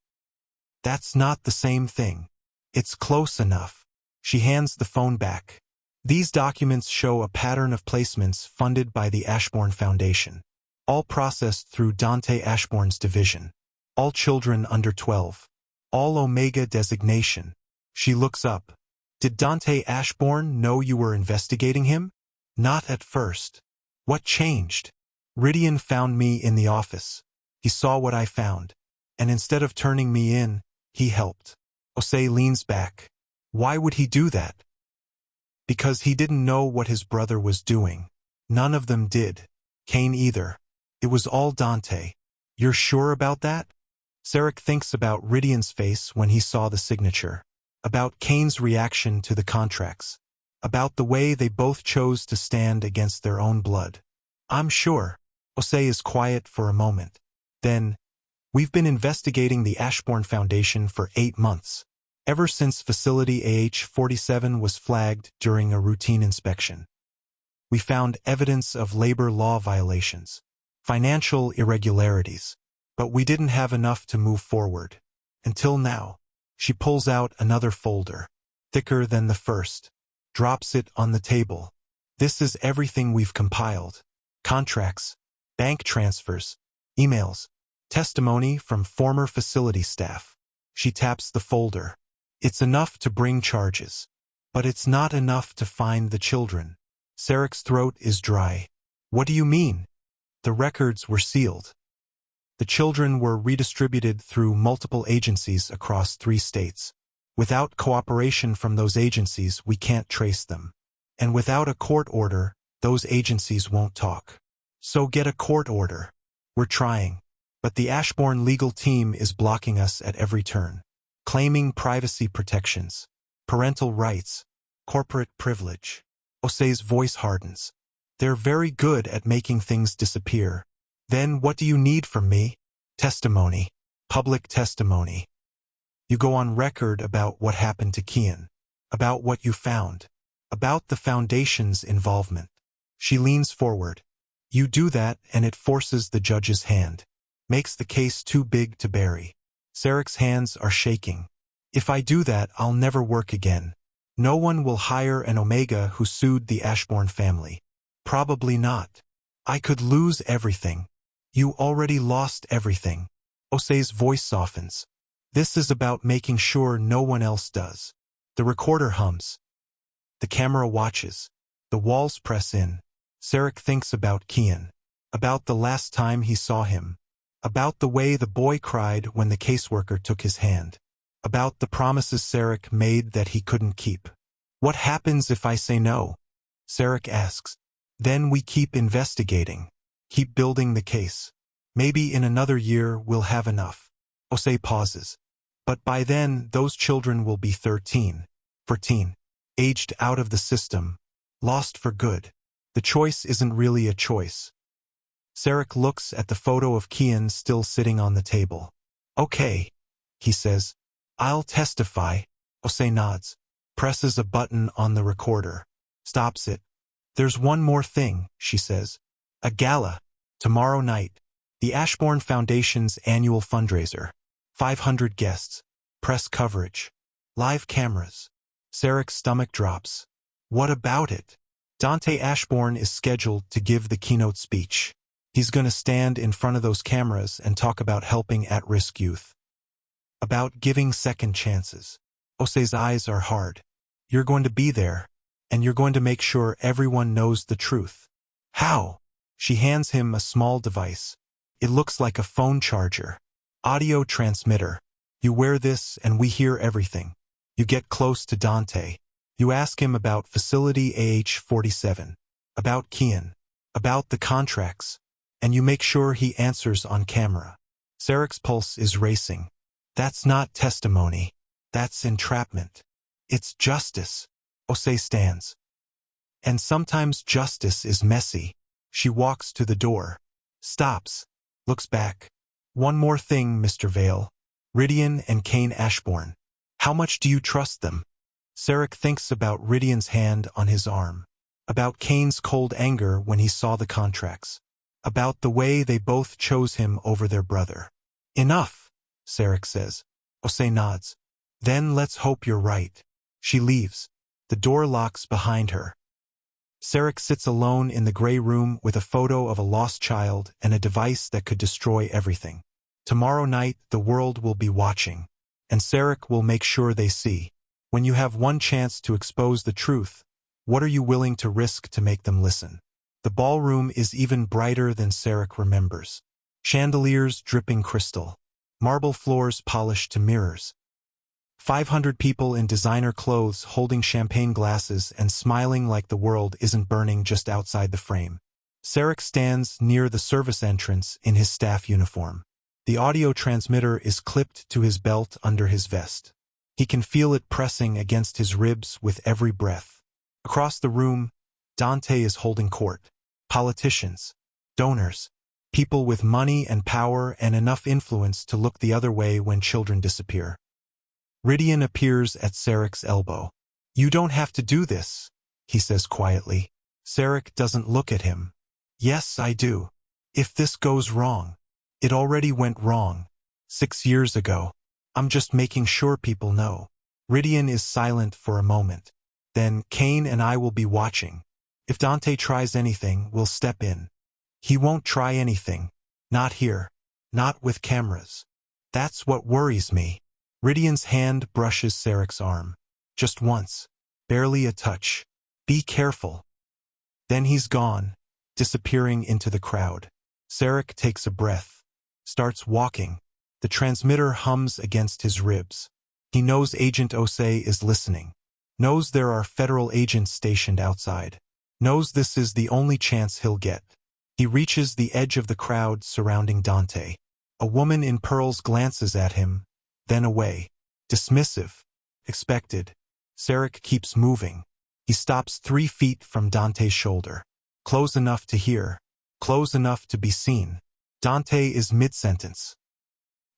That's not the same thing. It's close enough. She hands the phone back. These documents show a pattern of placements funded by the Ashbourne Foundation, all processed through Dante Ashbourne's division. All children under 12. All Omega designation. She looks up. Did Dante Ashbourne know you were investigating him? Not at first. What changed? Rydian found me in the office. He saw what I found. And instead of turning me in, he helped. Osei leans back. Why would he do that? Because he didn't know what his brother was doing. None of them did. Cain either. It was all Dante. You're sure about that? Sarek thinks about Rydian's face when he saw the signature. About Cain's reaction to the contracts. about the way they both chose to stand against their own blood. I'm sure. Osei is quiet for a moment. Then, we've been investigating the Ashbourne Foundation for 8 months, ever since Facility AH-47 was flagged during a routine inspection. We found evidence of labor law violations, financial irregularities, but we didn't have enough to move forward. Until now. She pulls out another folder, thicker than the first, drops it on the table. This is everything we've compiled. Contracts, bank transfers, emails, testimony from former facility staff. She taps the folder. It's enough to bring charges, but it's not enough to find the children. Sarek's throat is dry. What do you mean? The records were sealed. The children were redistributed through multiple agencies across 3 states. Without cooperation from those agencies, we can't trace them. And without a court order, those agencies won't talk. So get a court order. We're trying. But the Ashbourne legal team is blocking us at every turn, claiming privacy protections, parental rights, corporate privilege. Osei's voice hardens. They're very good at making things disappear. Then what do you need from me? Testimony. Public testimony. You go on record about what happened to Cael, about what you found, about the Foundation's involvement. She leans forward. You do that and it forces the judge's hand. Makes the case too big to bury. Sarek's hands are shaking. If I do that, I'll never work again. No one will hire an Omega who sued the Ashbourne family. Probably not. I could lose everything. You already lost everything. Osei's voice softens. This is about making sure no one else does. The recorder hums. The camera watches. The walls press in. Sarek thinks about Cael. About the last time he saw him. About the way the boy cried when the caseworker took his hand. About the promises Sarek made that he couldn't keep. What happens if I say no? Sarek asks. Then we keep investigating. Keep building the case. Maybe in another year we'll have enough. Osei pauses. But by then, those children will be 13, 14, aged out of the system, lost for good. The choice isn't really a choice. Sarek looks at the photo of Cael still sitting on the table. Okay, he says. I'll testify. Osei nods, presses a button on the recorder, stops it. There's one more thing, she says. A gala. Tomorrow night. The Ashbourne Foundation's annual fundraiser. 500 guests. Press coverage. Live cameras. Sarek's stomach drops. What about it? Dante Ashbourne is scheduled to give the keynote speech. He's going to stand in front of those cameras and talk about helping at-risk youth. About giving second chances. Osei's eyes are hard. You're going to be there, and you're going to make sure everyone knows the truth. How? She hands him a small device. It looks like a phone charger. Audio transmitter. You wear this and we hear everything. You get close to Dante. You ask him about Facility AH-47, about Cael, about the contracts, and you make sure he answers on camera. Sarek's pulse is racing. That's not testimony. That's entrapment. It's justice. Osei stands. And sometimes justice is messy. She walks to the door. Stops. Looks back. One more thing, Mr. Vale. Rydian and Cael Ashbourne. How much do you trust them? Sarek thinks about Rydian's hand on his arm. About Cael's cold anger when he saw the contracts. About the way they both chose him over their brother. Enough, Sarek says. Osei nods. Then let's hope you're right. She leaves. The door locks behind her. Sarek sits alone in the gray room with a photo of a lost child and a device that could destroy everything. Tomorrow night, the world will be watching. And Sarek will make sure they see. When you have one chance to expose the truth, what are you willing to risk to make them listen? The ballroom is even brighter than Sarek remembers. Chandeliers dripping crystal. Marble floors polished to mirrors. 500 people in designer clothes holding champagne glasses and smiling like the world isn't burning just outside the frame. Sarek stands near the service entrance in his staff uniform. The audio transmitter is clipped to his belt under his vest. He can feel it pressing against his ribs with every breath. Across the room, Dante is holding court. Politicians, donors, people with money and power and enough influence to look the other way when children disappear. Rydian appears at Sarek's elbow. "You don't have to do this," he says quietly. Sarek doesn't look at him. "Yes, I do. If this goes wrong, it already went wrong 6 years ago. I'm just making sure people know." Rydian is silent for a moment. "Then Cael and I will be watching. If Dante tries anything, we'll step in." "He won't try anything. Not here. Not with cameras. That's what worries me." Rydian's hand brushes Sarek's arm. Just once. Barely a touch. "Be careful." Then he's gone, disappearing into the crowd. Sarek takes a breath. Starts walking. The transmitter hums against his ribs. He knows Agent Osei is listening. Knows there are federal agents stationed outside. Knows this is the only chance he'll get. He reaches the edge of the crowd surrounding Dante. A woman in pearls glances at him, then away. Dismissive. Expected. Sarek keeps moving. He stops 3 feet from Dante's shoulder. Close enough to hear. Close enough to be seen. Dante is mid-sentence.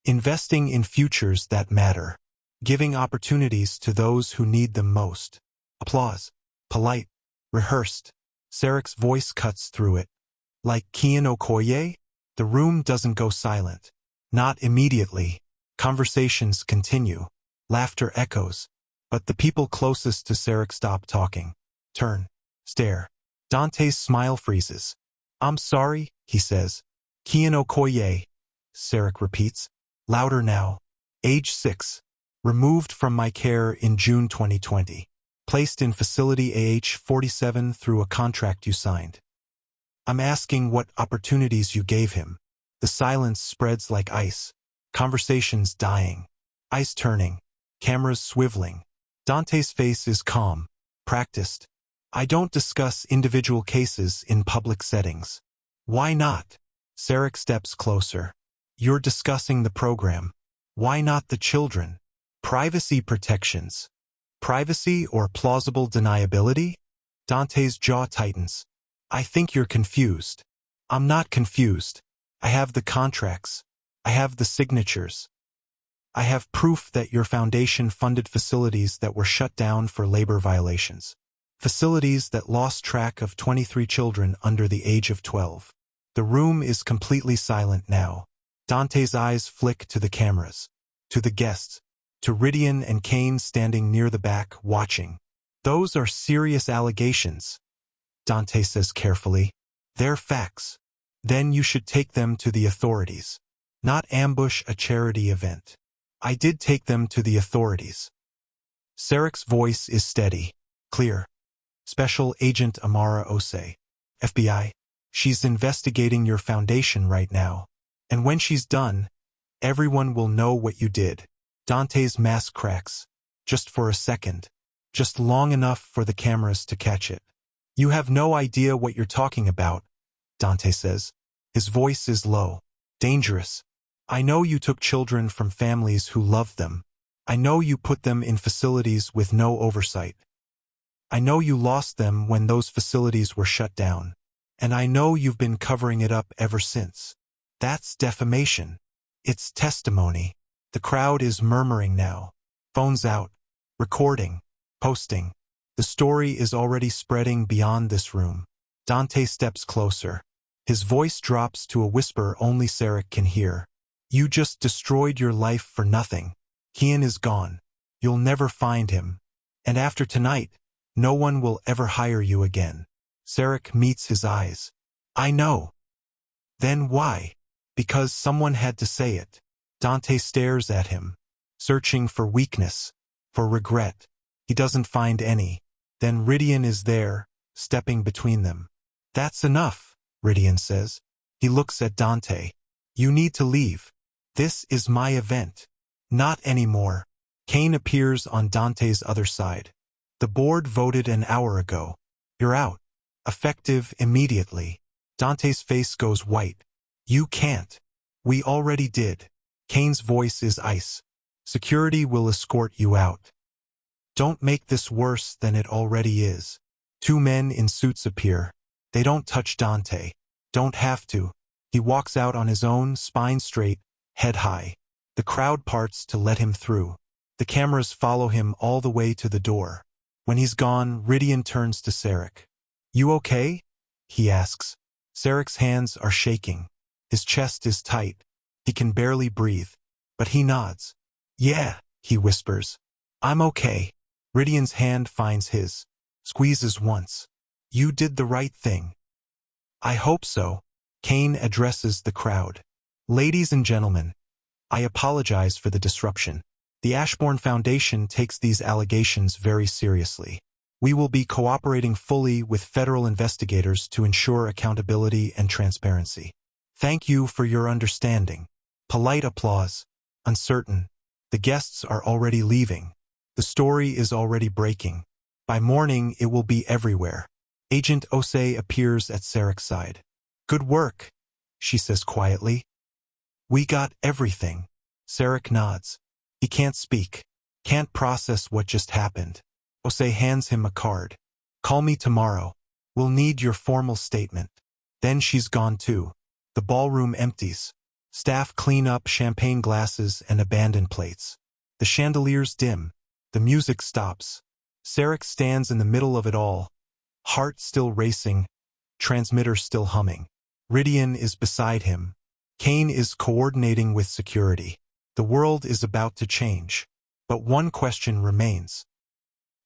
Investing in futures that matter. Giving opportunities to those who need them most. Applause. Polite. Rehearsed. Sarek's voice cuts through it. Like Kian Okoye? The room doesn't go silent. Not immediately. Conversations continue. Laughter echoes. But the people closest to Sarek stop talking. Turn. Stare. Dante's smile freezes. "I'm sorry," he says. "Kian Okoye," Sarek repeats. Louder now. "Age 6. Removed from my care in June 2020. Placed in facility AH-47 through a contract you signed. I'm asking what opportunities you gave him." The silence spreads like ice. Conversations dying. Ice turning. Cameras swiveling. Dante's face is calm. Practiced. "I don't discuss individual cases in public settings." "Why not?" Sarek steps closer. "You're discussing the program. Why not the children? Privacy protections. Privacy or plausible deniability?" Dante's jaw tightens. "I think you're confused." "I'm not confused. I have the contracts. I have the signatures. I have proof that your foundation funded facilities that were shut down for labor violations. Facilities that lost track of 23 children under the age of 12. The room is completely silent now. Dante's eyes flick to the cameras, to the guests, to Rydian and Cael standing near the back, watching. "Those are serious allegations," Dante says carefully. "They're facts. Then you should take them to the authorities. Not ambush a charity event." "I did take them to the authorities." Sarek's voice is steady, clear. "Special Agent Amara Osei, FBI. She's investigating your foundation right now. And when she's done, everyone will know what you did." Dante's mask cracks. Just for a second. Just long enough for the cameras to catch it. "You have no idea what you're talking about," Dante says. His voice is low. "Dangerous. I know you took children from families who loved them. I know you put them in facilities with no oversight. I know you lost them when those facilities were shut down. And I know you've been covering it up ever since. That's defamation. It's testimony." The crowd is murmuring now. Phones out. Recording. Posting. The story is already spreading beyond this room. Dante steps closer. His voice drops to a whisper only Sarek can hear. "You just destroyed your life for nothing. Kian is gone. You'll never find him. And after tonight, no one will ever hire you again." Sarek meets his eyes. "I know." "Then why?" "Because someone had to say it." Dante stares at him, searching for weakness, for regret. He doesn't find any. Then Rydian is there, stepping between them. "That's enough," Rydian says. He looks at Dante. "You need to leave. This is my event." "Not anymore." Cael appears on Dante's other side. "The board voted an hour ago. You're out. Effective immediately." Dante's face goes white. "You can't." "We already did." Cael's voice is ice. "Security will escort you out." "Don't make this worse than it already is." Two men in suits appear. They don't touch Dante. Don't have to. He walks out on his own, spine straight, head high. The crowd parts to let him through. The cameras follow him all the way to the door. When he's gone, Rydian turns to Sarek. "You okay?" he asks. Sarek's hands are shaking. His chest is tight. He can barely breathe. But he nods. "Yeah," he whispers. "I'm okay." Rydian's hand finds his. Squeezes once. "You did the right thing." "I hope so." Cael addresses the crowd. "Ladies and gentlemen, I apologize for the disruption. The Ashbourne Foundation takes these allegations very seriously. We will be cooperating fully with federal investigators to ensure accountability and transparency. Thank you for your understanding." Polite applause. Uncertain. The guests are already leaving. The story is already breaking. By morning, it will be everywhere. Agent Osei appears at Sarek's side. "Good work," she says quietly. "We got everything." Sarek nods. He can't speak. Can't process what just happened. Osei hands him a card. "Call me tomorrow. We'll need your formal statement." Then she's gone too. The ballroom empties. Staff clean up champagne glasses and abandoned plates. The chandeliers dim. The music stops. Sarek stands in the middle of it all. Heart still racing. Transmitter still humming. Rydian is beside him. Cael is coordinating with security. The world is about to change. But one question remains.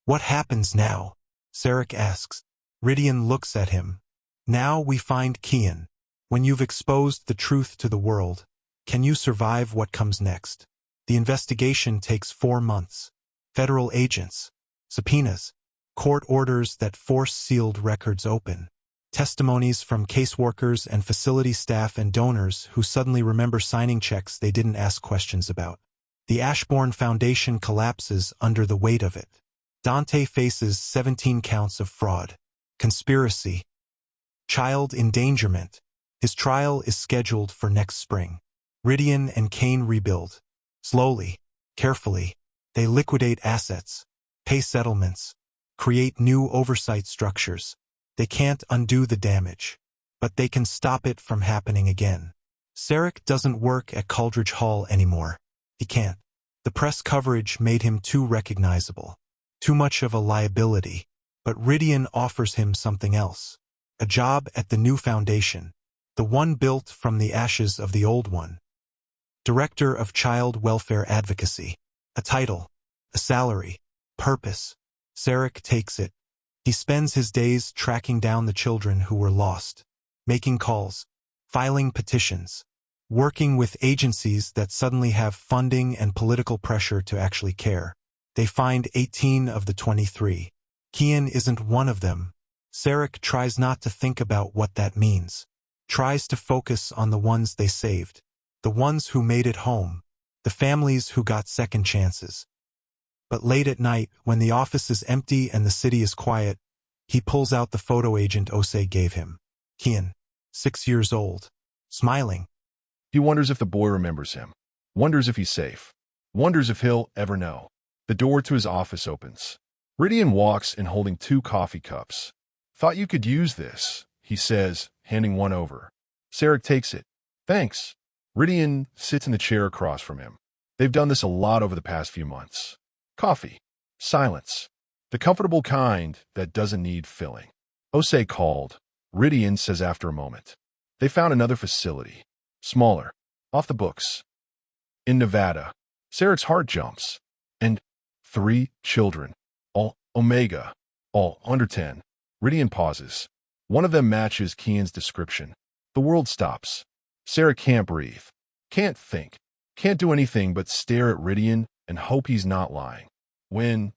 "What happens now?" Sarek asks. Rydian looks at him. "Now we find Cael. When you've exposed the truth to the world, can you survive what comes next?" The investigation takes 4 months. Federal agents. Subpoenas. Court orders that force sealed records open. Testimonies from caseworkers and facility staff and donors who suddenly remember signing checks they didn't ask questions about. The Ashbourne Foundation collapses under the weight of it. Dante faces 17 counts of fraud, conspiracy, child endangerment. His trial is scheduled for next spring. Rydian and Cael rebuild. Slowly, carefully, they liquidate assets, pay settlements, create new oversight structures. They can't undo the damage, but they can stop it from happening again. Sarek doesn't work at Coldridge Hall anymore. He can't. The press coverage made him too recognizable, too much of a liability. But Rydian offers him something else. A job at the new foundation, the one built from the ashes of the old one. Director of Child Welfare Advocacy. A title, a salary, purpose. Sarek takes it. He spends his days tracking down the children who were lost, making calls, filing petitions, working with agencies that suddenly have funding and political pressure to actually care. They find 18 of the 23. Cael isn't one of them. Sarek tries not to think about what that means. Tries to focus on the ones they saved. The ones who made it home. The families who got second chances. But late at night, when the office is empty and the city is quiet, he pulls out the photo agent Osei gave him. Cael, 6 years old, smiling. He wonders if the boy remembers him. Wonders if he's safe. Wonders if he'll ever know. The door to his office opens. Rydian walks in holding 2 coffee cups. "Thought you could use this," he says, handing one over. Sarek takes it. "Thanks." Rydian sits in the chair across from him. They've done this a lot over the past few months. Coffee. Silence. The comfortable kind that doesn't need filling. Osei called. Rydian says after a moment. They found another facility. Smaller. Off the books. In Nevada. Sarek's heart jumps. And 3 children. All Omega. All under 10. Rydian pauses. One of them matches Cael's description. The world stops. Sarek can't breathe. Can't think. Can't do anything but stare at Rydian and hope he's not lying. When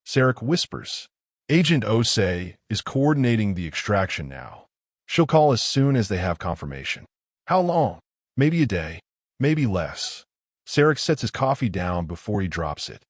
Sarek whispers, "Agent Osei is coordinating the extraction now. She'll call as soon as they have confirmation." "How long?" "Maybe a day. Maybe less." Sarek sets his coffee down before he drops it.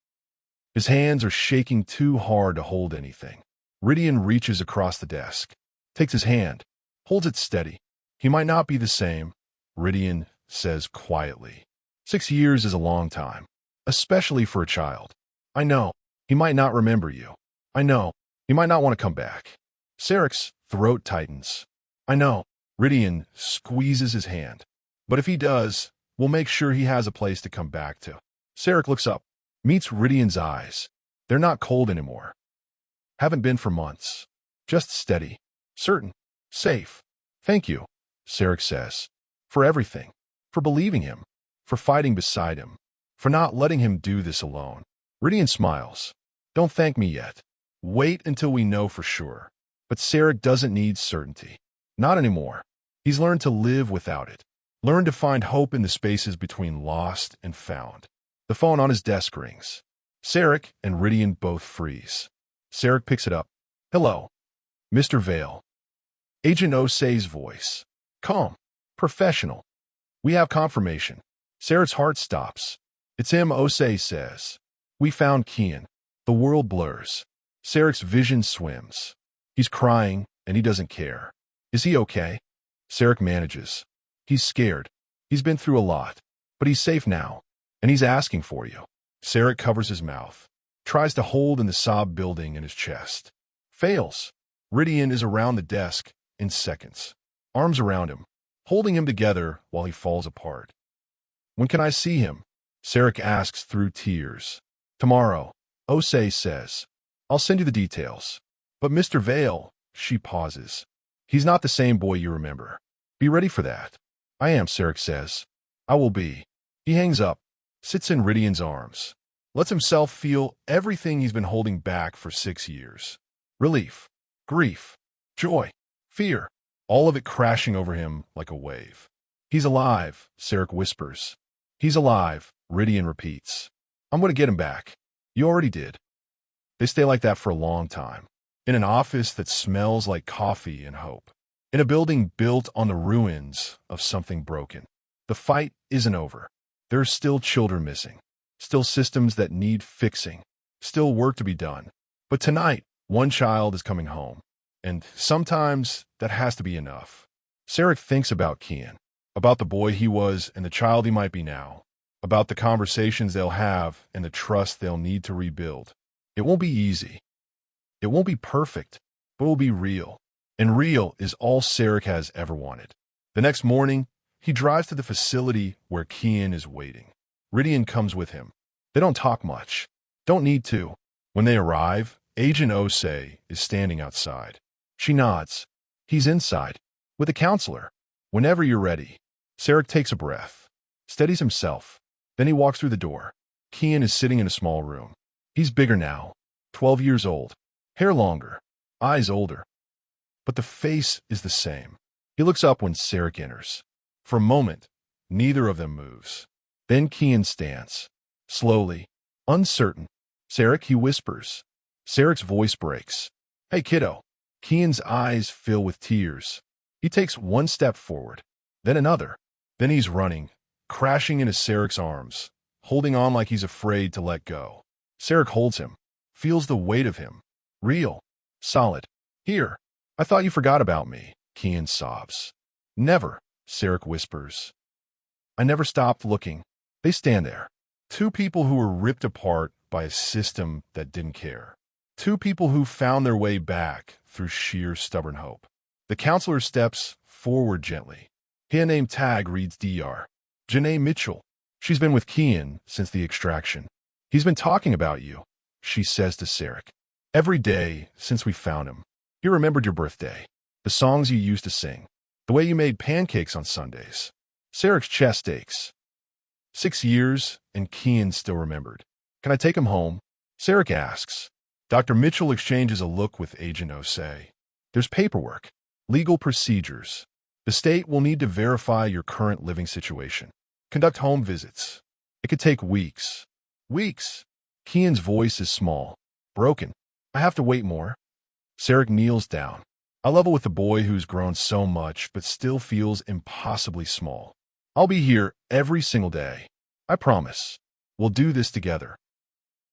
His hands are shaking too hard to hold anything. Rydian reaches across the desk, takes his hand, holds it steady. "He might not be the same," Rydian says quietly. 6 years is a long time, especially for a child. "I know. He might not remember you. I know. He might not want to come back." Sarek's throat tightens. I know. Ridian squeezes his hand. But if he does, we'll make sure he has a place to come back to. Sarek looks up, meets Ridian's eyes. They're not cold anymore. Haven't been for months. Just steady. Certain. Safe. Thank you, Sarek says. For everything. For believing him. For fighting beside him. For not letting him do this alone. Ridian smiles. Don't thank me yet. Wait until we know for sure. But Sarek doesn't need certainty. Not anymore. He's learned to live without it. Learned to find hope in the spaces between lost and found. The phone on his desk rings. Sarek and Ridian both freeze. Sarek picks it up. Hello. Mr. Vale. Agent Osei's voice. Calm. Professional. We have confirmation. Sarek's heart stops. It's him, Osei says. We found Cael. The world blurs. Sarek's vision swims. He's crying, and he doesn't care. Is he okay? Sarek manages. He's scared. He's been through a lot. But he's safe now. And he's asking for you. Sarek covers his mouth. Tries to hold in the sob building in his chest. Fails. Ridian is around the desk in seconds. Arms around him, holding him together while he falls apart. When can I see him? Sarek asks through tears. Tomorrow, Osei says. I'll send you the details. But Mr. Vale, she pauses. He's not the same boy you remember. Be ready for that. I am, Sarek says. I will be. He hangs up, sits in Ridian's arms, lets himself feel everything he's been holding back for 6 years. Relief, grief, joy, fear, all of it crashing over him like a wave. He's alive, Sarek whispers. He's alive, Ridian repeats. I'm going to get him back. You already did. They stay like that for a long time. In an office that smells like coffee and hope. In a building built on the ruins of something broken. The fight isn't over. There's still children missing. Still systems that need fixing. Still work to be done. But tonight, one child is coming home. And sometimes that has to be enough. Sarek thinks about Cael. About the boy he was and the child he might be now. About the conversations they'll have and the trust they'll need to rebuild. It won't be easy. It won't be perfect, but it will be real. And real is all Sarek has ever wanted. The next morning, he drives to the facility where Cael is waiting. Ridian comes with him. They don't talk much. Don't need to. When they arrive, Agent Osei is standing outside. She nods. He's inside, with a counselor. Whenever you're ready. Sarek takes a breath, steadies himself. Then he walks through the door. Cael is sitting in a small room. He's bigger now, 12 years old. Hair longer, eyes older. But the face is the same. He looks up when Sarek enters. For a moment, neither of them moves. Then Cael stands, slowly, uncertain. Sarek, he whispers. Sarek's voice breaks. Hey, kiddo. Cael's eyes fill with tears. He takes one step forward, then another. Then he's running, crashing into Sarek's arms, holding on like he's afraid to let go. Sarek holds him, feels the weight of him. Real. Solid. Here. I thought you forgot about me, Cael sobs. Never, Sarek whispers. I never stopped looking. They stand there. Two people who were ripped apart by a system that didn't care. Two people who found their way back through sheer stubborn hope. The counselor steps forward gently. Hand name tag reads Dr. Janae Mitchell. She's been with Cael since the extraction. He's been talking about you, she says to Sarek. Every day since we found him. He remembered your birthday, the songs you used to sing, the way you made pancakes on Sundays. Sarek's chest aches. 6 years, and Cael still remembered. Can I take him home? Sarek asks. Dr. Mitchell exchanges a look with Agent Osei. There's paperwork, legal procedures. The state will need to verify your current living situation. Conduct home visits. It could take weeks. Weeks. Cael's voice is small, broken. I have to wait more. Sarek kneels down. I level with the boy who's grown so much but still feels impossibly small. I'll be here every single day. I promise. We'll do this together.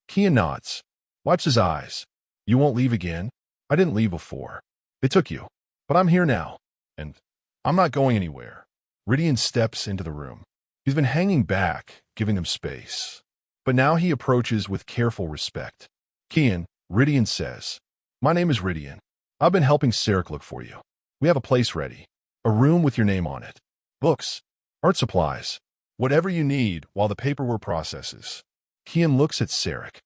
Cael nods, wipes his eyes. You won't leave again? I didn't leave before. They took you. But I'm here now. And I'm not going anywhere. Ridian steps into the room. He's been hanging back, giving them space. But now he approaches with careful respect. Cael, Ridian says, my name is Ridian. I've been helping Sarek look for you. We have a place ready. A room with your name on it. Books. Art supplies. Whatever you need while the paperwork processes. Kian looks at Sarek.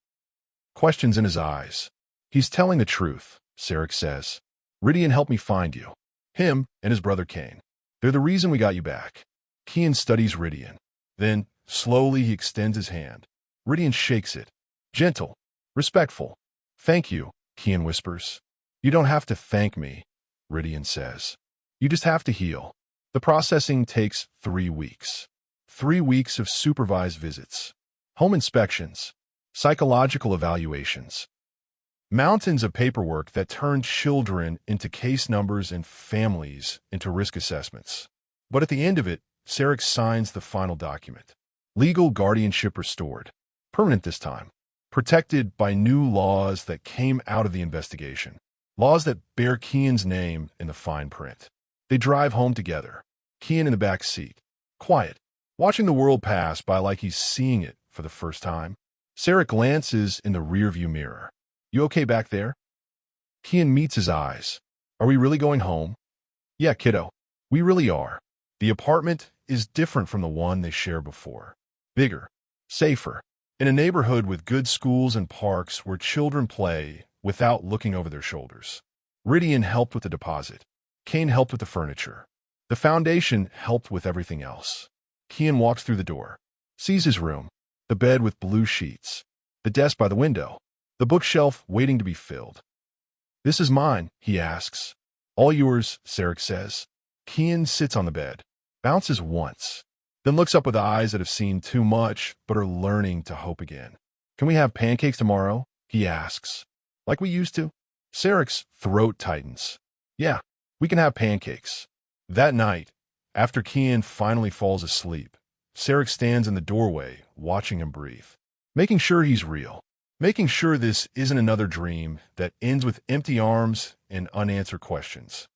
Questions in his eyes. He's telling the truth, Sarek says. Rydian helped me find you. Him and his brother Cain. They're the reason we got you back. Kian studies Rydian. Then, slowly he extends his hand. Rydian shakes it. Gentle. Respectful. Thank you, Kian whispers. You don't have to thank me, Rydian says. You just have to heal. The processing takes 3 weeks. 3 weeks of supervised visits. Home inspections. Psychological evaluations. Mountains of paperwork that turn children into case numbers and families into risk assessments. But at the end of it, Sarek signs the final document. Legal guardianship restored. Permanent this time. Protected by new laws that came out of the investigation. Laws that bear Kian's name in the fine print. They drive home together. Kian in the back seat. Quiet. Watching the world pass by like he's seeing it for the first time. Sarek glances in the rearview mirror. You okay back there? Kian meets his eyes. Are we really going home? Yeah, kiddo. We really are. The apartment is different from the one they shared before. Bigger. Safer. In a neighborhood with good schools and parks where children play without looking over their shoulders. Rydian helped with the deposit. Cain helped with the furniture. The foundation helped with everything else. Kian walks through the door. Sees his room. The bed with blue sheets. The desk by the window. The bookshelf waiting to be filled. This is mine, he asks. All yours, Sarek says. Kian sits on the bed. Bounces once. Then looks up with eyes that have seen too much but are learning to hope again. Can we have pancakes tomorrow? He asks. Like we used to? Sarek's throat tightens. Yeah, we can have pancakes. That night, after Kian finally falls asleep, Sarek stands in the doorway, watching him breathe. Making sure he's real. Making sure this isn't another dream that ends with empty arms and unanswered questions.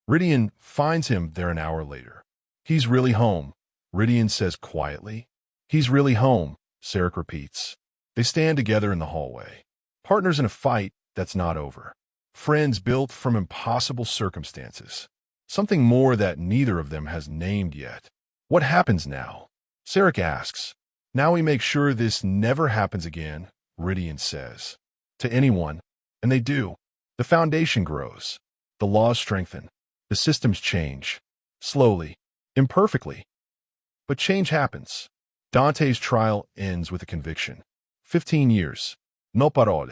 Rydian finds him there an hour later. He's really home, Rydian says quietly. He's really home, Sarek repeats. They stand together in the hallway. Partners in a fight that's not over. Friends built from impossible circumstances. Something more that neither of them has named yet. What happens now? Sarek asks. Now we make sure this never happens again, Rydian says. To anyone. And they do. The foundation grows. The laws strengthen. The systems change. Slowly. Imperfectly. But change happens. Dante's trial ends with a conviction. 15 years. No parole.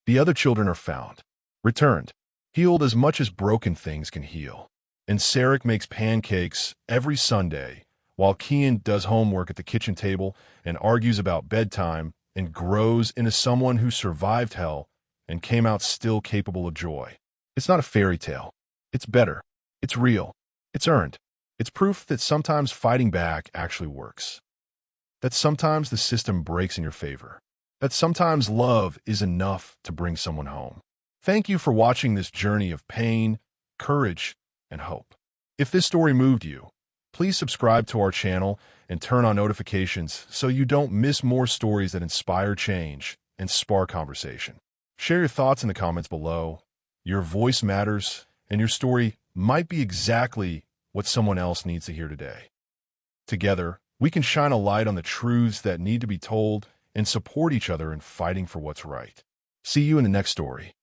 The other children are found. Returned. Healed as much as broken things can heal. And Sarek makes pancakes every Sunday, while Kian does homework at the kitchen table and argues about bedtime and grows into someone who survived hell and came out still capable of joy. It's not a fairy tale. It's better. It's real. It's earned. It's proof that sometimes fighting back actually works. That sometimes the system breaks in your favor. That sometimes love is enough to bring someone home. Thank you for watching this journey of pain, courage, and hope. If this story moved you, please subscribe to our channel and turn on notifications so you don't miss more stories that inspire change and spark conversation. Share your thoughts in the comments below. Your voice matters, and your story might be exactly what someone else needs to hear today. Together, we can shine a light on the truths that need to be told and support each other in fighting for what's right. See you in the next story.